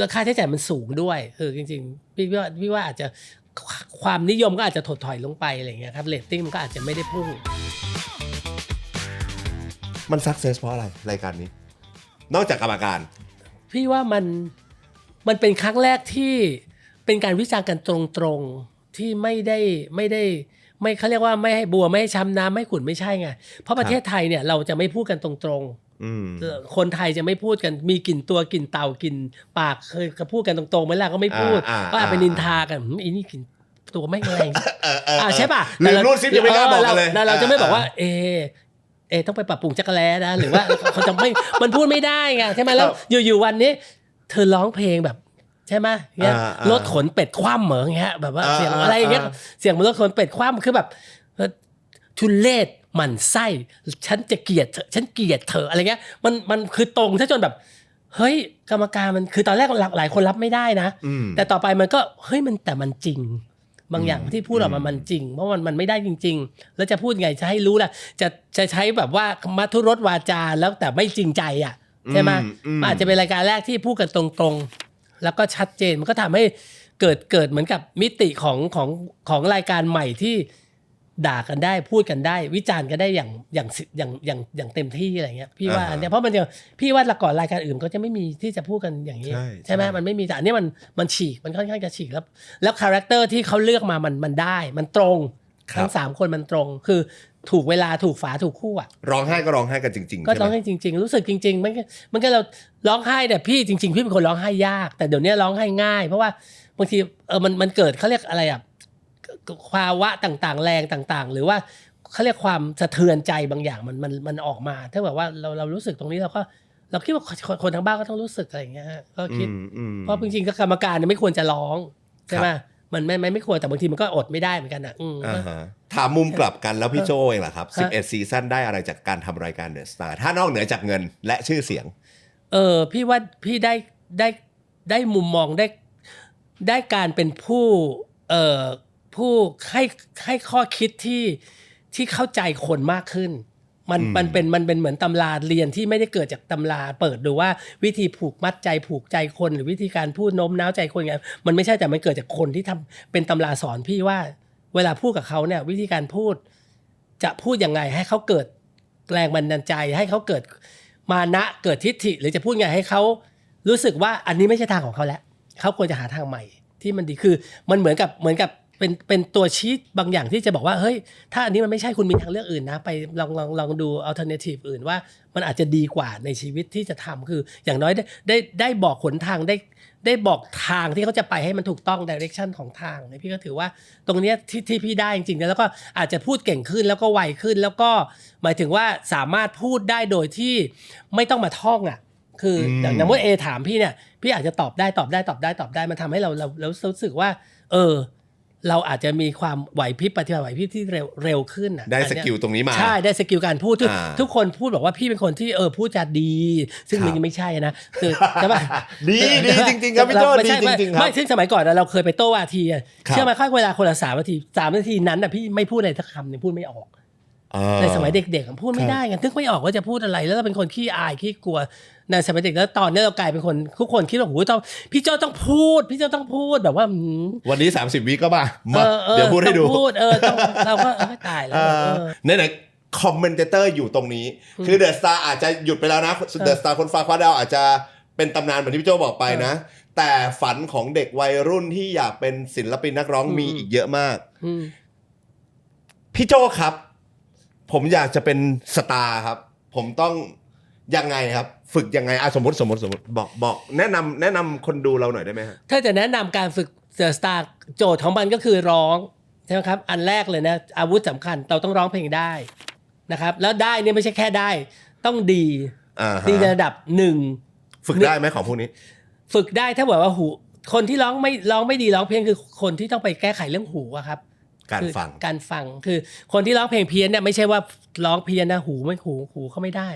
ราคาใช้จ่ายมันสูงด้วยคือจริงๆพี่ว่าอาจจะความนิยมก็อาจจะถดถอยลงไปอะไรอย่างเงี้ยครับเรตติ้งมันก็อาจจะไม่ได้พุ่งมันซักเซสเพราะอะไรรายการนี้นอกจากกรรมการพี่ว่ามันเป็นครั้งแรกที่เป็นการวิจารณ์กันตรงๆที่ไม่เขาเรียกว่าไม่ให้บัวไม่ให้ช้ำน้ำไม่ขุ่นไม่ใช่ไงเพราะประเทศไทยเนี่ยเราจะไม่พูดกันตรง คนไทยจะไม่พูดกันมีกลิ่นตัวกลิ่นเต่ากลิ่นปากเคยพูดกันตรงๆไหมล่ะก็ไม่พูดก็อาจเป็นนินทากันอีนี่กลิ่นตัวไม่แรงใช่ป่ะ ลืมรูดซิปยังไม่กล้าบอกกันเลย เราจะไม่บอกว่าต้องไปปรับปรุงจักรแล้นะหรือว่าเขาจะไม่มันพูดไม่ได้ไงใช่ไหมแล้วอยู่ๆวันนี้เธอร้องเพลงแบบใช่ไหมเงี้ยรถขนเป็ดคว่ำเหมือนเงี้ยแบบว่าเสียงอะไรอย่างเงี้ยเสียงรถขนเป็ดคว่ำคือแบบทุเรศหมั่นไส้ฉันจะเกลียดเธอฉันเกลียดเธออะไรเงี้ยมันคือตรงซะจนแบบเฮ้ยกรรมการมันคือตอนแรกหลายคนรับไม่ได้นะแต่ต่อไปมันก็เฮ้ยมันจริงบางอย่างที่พูดออกมามันจริงเพราะมันไม่ได้จริงๆแล้วจะพูดไงจะให้รู้ล่ะจะใช้แบบว่ามัทุรสวาจาแล้วแต่ไม่จริงใจอ่ะใช่ไหมอาจจะเป็นรายการแรกที่พูดกันตรงๆแล้วก็ชัดเจนมันก็ทำให้เกิดเหมือนกับมิติของรายการใหม่ที่ด่ากันได้พูดกันได้วิจารณ์กันได้อย่างเต็มที่อะไรเงี้ยพี่ว่าอันเนี้ยเพราะมันจะพี่ว่าละก่อนรายการอื่นก็จะไม่มีที่จะพูดกันอย่างนี้ใช่ไหมมันไม่มีแต่อันนี้มันฉีกมันค่อนข้างจะฉีกแล้วคาแรคเตอร์ที่เขาเลือกมามันได้มันตรงทั้ง3คนมันตรงคือถูกเวลาถูกฝาถูกคู่อ่ะร้องไห้ก็ร้องไห้กันจริงๆก็ร้องไห้จริงๆรู้สึกจริงๆมันก็เราร้องไห้แต่พี่จริงๆพี่เป็นคนร้องไห้ยากแต่เดี๋ยวนี้ร้องไห้ง่ายเพราะว่าบางทีมันเกิดเขาเรียกอะไรอ่ะภาวะต่างๆแรงต่างๆหรือว่าเขาเรียกความสะเทือนใจบางอย่างมันออกมาถ้าแบบว่าเรารู้สึกตรงนี้เราคิดว่าคนทั้งบ้านก็ต้องรู้สึกอะไรอย่างเงี้ยก็คิดเพราะจริงๆก็กรรมการเนี่ยไม่ควรจะร้องใช่ไหมมันไม่ควรแต่บางทีมันก็อดไม่ได้เหมือนกันอ่ะถามมุมกลับกันแล้วพี่โจเองล่ะครับ11ซีซั่นได้อะไรจากการทำรายการ The Star ถ้านอกเหนือจากเงินและชื่อเสียงพี่ว่าพี่ได้มุมมองได้การเป็นผู้ให้ข้อคิดที่เข้าใจคนมากขึ้นมันเป็นเหมือนตำราเรียนที่ไม่ได้เกิดจากตำราเปิดดูว่าวิธีผูกมัดใจผูกใจคนหรือวิธีการพูดโน้มน้าวใจคนไงมันไม่ใช่แต่มันเกิดจากคนที่ทำเป็นตำราสอนพี่ว่าเวลาพูดกับเขาเนี่ยวิธีการพูดจะพูดยังไงให้เขาเกิดแรงบันดาลใจให้เขาเกิดมานะเกิดทิฏฐิหรือจะพูดไงให้เขารู้สึกว่าอันนี้ไม่ใช่ทางของเขาแล้วเขาควรจะหาทางใหม่ที่มันดีคือมันเหมือนกับเป็นตัวชี้บางอย่างที่จะบอกว่าเฮ้ยถ้าอันนี้มันไม่ใช่คุณมีทางเลือกอื่นนะไปลองดู alternative อื่นว่ามันอาจจะดีกว่าในชีวิตที่จะทำคืออย่างน้อยได้บอกหนทางได้บอกทางที่เขาจะไปให้มันถูกต้อง direction ของทางพี่ก็ถือว่าตรงนี้ที่พี่ได้จริงๆแล้วก็อาจจะพูดเก่งขึ้นแล้วก็ไวขึ้นแล้วก็หมายถึงว่าสามารถพูดได้โดยที่ไม่ต้องมาท่องอ่ะคืออย่างเมื่อถามพี่เนี่ยพี่อาจจะตอบได้มันทำให้เรารู้สึกว่าเราอาจจะมีความไหวพริบปฏิบัติไหวพริบที่เร็วขึ้นอ่ะได้สกิลตรงนี้มาใช่ได้สกิลการพูดทุกคนพูดบอกว่าพี่เป็นคนที่พูดจาดีซึ่งมันยังไม่ใช่นะคือใช่ป่ะดีจริงๆครับพี่โจ้ดีจริงๆครับไม่ซึ่งสมัยก่อนเราเคยไปโต้วาทีเชื่อไหมค่อยเวลาคนละ3 นาทีนั้นน่ะพี่ไม่พูดอะไรสักคำนึงพูดไม่ออกในสมัยเด็กๆพูดไม่ได้กันนึกไม่ออกว่าจะพูดอะไรแล้วเราเป็นคนขี้อายขี้กลัวในสมัยเด็กแล้วตอนนี้เรากลายเป็นคนทุกคนคิดว่าโอ้โหพี่โจ้ต้องพูดแบบว่าวันนี้30 วิก็มาเดี๋ยวพูดให้ดูพูดเราก็ตายแล้วไหนคอมเมนเตอร์อยู่ตรงนี้คือเดอะสตาร์อาจจะหยุดไปแล้วนะเดอะสตาร์คนฟ้าคว้าดาวอาจจะเป็นตำนานเหมือนที่พี่โจ้บอกไปนะแต่ฝันของเด็กวัยรุ่นที่อยากเป็นศิลปินนักร้องมีอีกเยอะมากพี่โจ้ครับผมอยากจะเป็นสตาร์ครับผมต้องยังไงครับฝึกยังไงสมมติบอกแนะนำคนดูเราหน่อยได้ไหมครับถ้าจะแนะนำการฝึกเดอะสตาร์โจทย์ของมันก็คือร้องใช่ไหมครับอันแรกเลยนะอาวุธสำคัญเราต้องร้องเพลงได้นะครับแล้วได้เนี่ยไม่ใช่แค่ได้ต้องดีในระดับ1ฝึกได้ไหมของพวกนี้ฝึกได้ถ้าบอกว่าหูคนที่ร้องไม่ดีร้องเพลงคือคนที่ต้องไปแก้ไขเรื่องหูอะครับการฟังคือคนที่ร้องเพลงเพี้ยนเนี่ยไม่ใช่ว่าร้องเพี้ยนนะหูเขาไม่ได้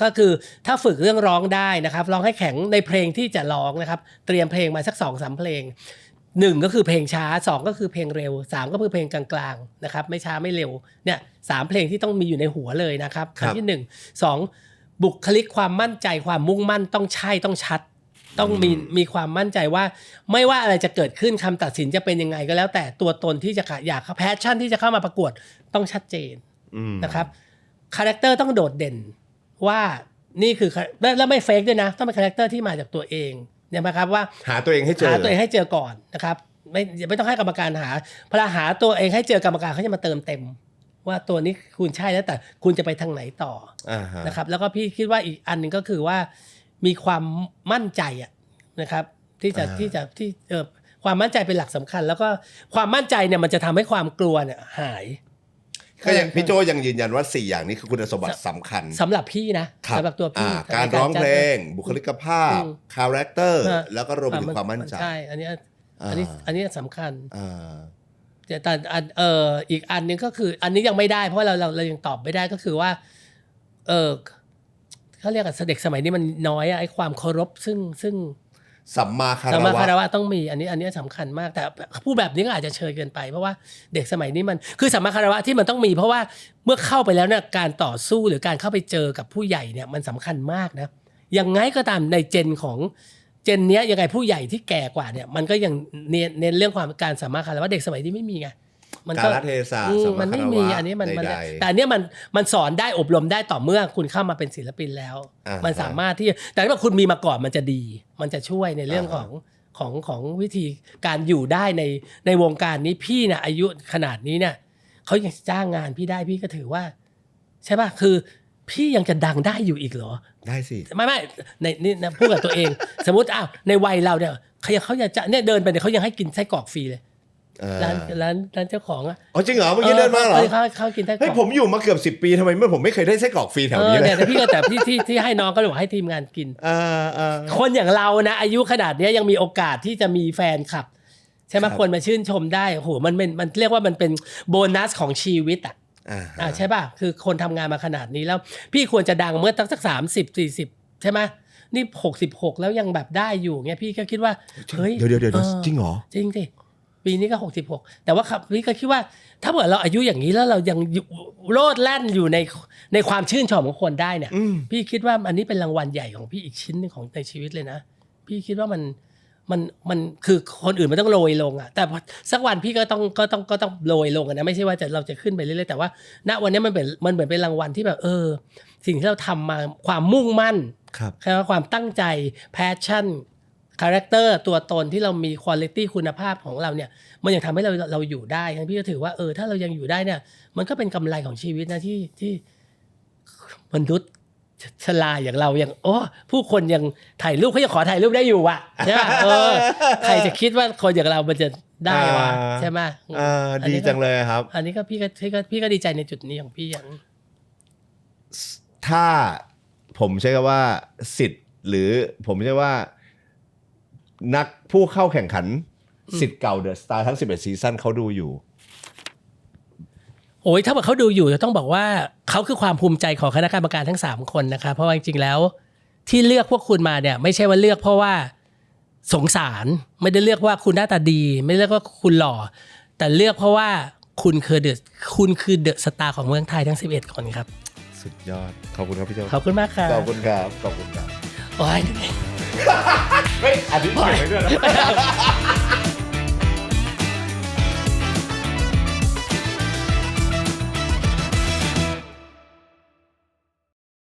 ก็คือถ้าฝึกเรื่องร้องได้นะครับร้องให้แข็งในเพลงที่จะร้องนะครับเตรียมเพลงมาสัก 2-3 เพลง1ก็คือเพลงช้า2ก็คือเพลงเร็ว3ก็คือเพลงกลางๆนะครับไม่ช้าไม่เร็วเนี่ย3เพลงที่ต้องมีอยู่ในหัวเลยนะครับอันที่1 2บุคลิกความมั่นใจความมุ่งมั่นต้องใช่ต้องชัดต้องมีความมั่นใจว่าไม่ว่าอะไรจะเกิดขึ้นคำตัดสินจะเป็นยังไงก็แล้วแต่ตัวตนที่จะอยากแพชชั่นที่จะเข้ามาประกวดต้องชัดเจนนะครับคาแรคเตอร์ต้องโดดเด่นว่านี่คือแล้วไม่เฟกด้วยนะต้องเป็นคาแรคเตอร์ที่มาจากตัวเองเนี่ยนะครับว่าหาตัวเองให้เจอก่อนนะครับไม่ต้องให้กรรมการหาพอหาตัวเองให้เจอกรรมการเขาจะมาเติมเต็ม ว่าตัวนี้คุณใช่แล้วแต่คุณจะไปทางไหนต่อ ฮะ นะครับแล้วก็พี่คิดว่าอีกอันหนึ่งก็คือว่ามีความมั่นใจนะครับที่ความมั่นใจเป็นหลักสำคัญ แล้วก็ความมั่นใจเนี่ยมันจะทำให้ความกลัวเนี่ยหาย ก็ยังพี่โจยังยืนยันว่า4อย่างนี้คือคุณสมบัติสำคัญ สำหรับพี่นะสำหรับตัวพี่ การร้องเพลงบุคลิกภาพคาแรคเตอร์แล้วก็รวมไปถึงความมั่นใจใช่อันนี้สำคัญ แต่อีกอันนึงก็คืออันนี้ยังไม่ได้เพราะเรายังตอบไม่ได้ก็คือว่าเขาเรียกเด็กสมัยนี้มันน้อยไอ้ความเคารพซึ่งสัมมาคารวะ สัมมาคารวะต้องมีอันนี้สำคัญมากแต่ผู้แบบนี้ก็อาจจะเชยเกินไปเพราะว่าเด็กสมัยนี้มันคือสัมมาคารวะที่มันต้องมีเพราะว่าเมื่อเข้าไปแล้วเนี่ยการต่อสู้หรือการเข้าไปเจอกับผู้ใหญ่เนี่ยมันสำคัญมากนะยังไงก็ตามในเจนเนี้ยยังไงผู้ใหญ่ที่แก่กว่าเนี่ยมันก็ยังเน้นเรื่องความการสัมมาคารวะเด็กสมัยนี้ไม่มีไงมันก็ กาลเทศะสัม มั มาน คา ไม่ ร มี วะ อันนี้มัน ใด แต่อันเนี้ยมันสอนได้อบรมได้ต่อเมื่อคุณเข้ามาเป็นศิลปินแล้ว มันสามารถที่แต่ถ้าคุณมีมาก่อนมันจะดีมันจะช่วยในเรื่องของวิธีการอยู่ได้ในวงการนี้พี่นะอายุขนาดนี้เนี่ยเขายังจ้างงานพี่ได้พี่ก็ถือว่าใช่ป่ะคือพี่ยังจะดังได้อยู่อีกเหรอ ได้สิ ไม่ในนี่นะพูดกับตัวเอง สมมติในวัยเราเนี่ยเขาอยากจะเนี่ยเดินไปเนี่ยเขายังให้กินไส้กรอกฟรีเลยร้านเจ้าของอ๋อจริงเหรอเมื่อกี้เดินมาเหรอเขากินไส้กรอก เฮ้ยผมอยู่มาเกือบ10 ปีทำไมผมไม่เคยได้ไส้กรอกฟรีแถวนี้เลย แต่พี่ก็แต่ที่ให้น้องก็เลยบอกให้ทีมงานกินคนอย่างเรานะอายุขนาดนี้ยังมีโอกาสที่จะมีแฟนคลับใช่ไหมคนมาชื่นชมได้โอ้โหมันเรียกว่ามันเป็นโบนัสของชีวิตใช่ป่ะคือคนทำงานมาขนาดนี้แล้วพี่ควรจะดังเมื่อตั้งสัก30-40ใช่ไหมนี่66แล้วยังแบบได้อยู่เงี้ยพี่ก็คิดว่าเฮ้ยเดี๋ยวจริงเหรอจริงสิปีนี้ก็66แต่ว่าครับพี่ก็คิดว่าถ้าเกิดเราอายุอย่างนี้แล้วเรายังโลดแล่นอยู่ในความชื่นชมของคนได้เนี่ยพี่คิดว่าอันนี้เป็นรางวัลใหญ่ของพี่อีกชิ้นนึงของในชีวิตเลยนะพี่คิดว่ามันคือคนอื่นมันต้องโรยลงแต่สักวันพี่ก็ต้องโรยลงนะไม่ใช่ว่าเราจะขึ้นไปเรื่อยๆแต่ว่าณวันนี้มันเหมือนเป็นรางวัลที่แบบสิ่งที่เราทำมาความมุ่งมั่นความตั้งใจ passionคาแรคเตอร์ตัวตนที่เรามีคุณภาพคุณภาพของเราเนี่ยมันยังทำให้เราอยู่ได้พี่ก็ถือว่าถ้าเรายังอยู่ได้เนี่ยมันก็เป็นกำไรของชีวิตนะที่มนุษย์ชราอย่างเรายังผู้คนยังถ่ายรูปเขายังขอถ่ายรูปได้อยู่ใช่ไหมใครจะคิดว่าคนอย่างเรามันจะได้วะใช่ไหมดีจังเลยครับอันนี้ก็พี่ก็ดีใจในจุดนี้ของพี่อย่างถ้าผมใช้คำว่าสิทธิ์หรือผมใช้ว่านักผู้เข้าแข่งขันสิทธิ์เก่าเดอะสตาร์ทั้ง11ซีซั่นเขาดูอยู่โอ้ยถ้าเขาดูอยู่จะต้องบอกว่าเขาคือความภูมิใจของคณะกรรมการทั้ง3คนนะคะเพราะว่าจริงๆแล้วที่เลือกพวกคุณมาเนี่ยไม่ใช่ว่าเลือกเพราะว่าสงสารไม่ได้เลือกว่าคุณหน้าตาดีไม่ได้เลือกว่าคุณหล่อแต่เลือกเพราะว่าคุณคือเดอะสตาร์ของเมืองไทยทั้ง11คนครับสุดยอดขอบคุณครับพี่เจ้าขอบคุณมากครับขอบคุณครับโอ้ยเฮ้ยอันนี้เขียนไว้ด้วยนะ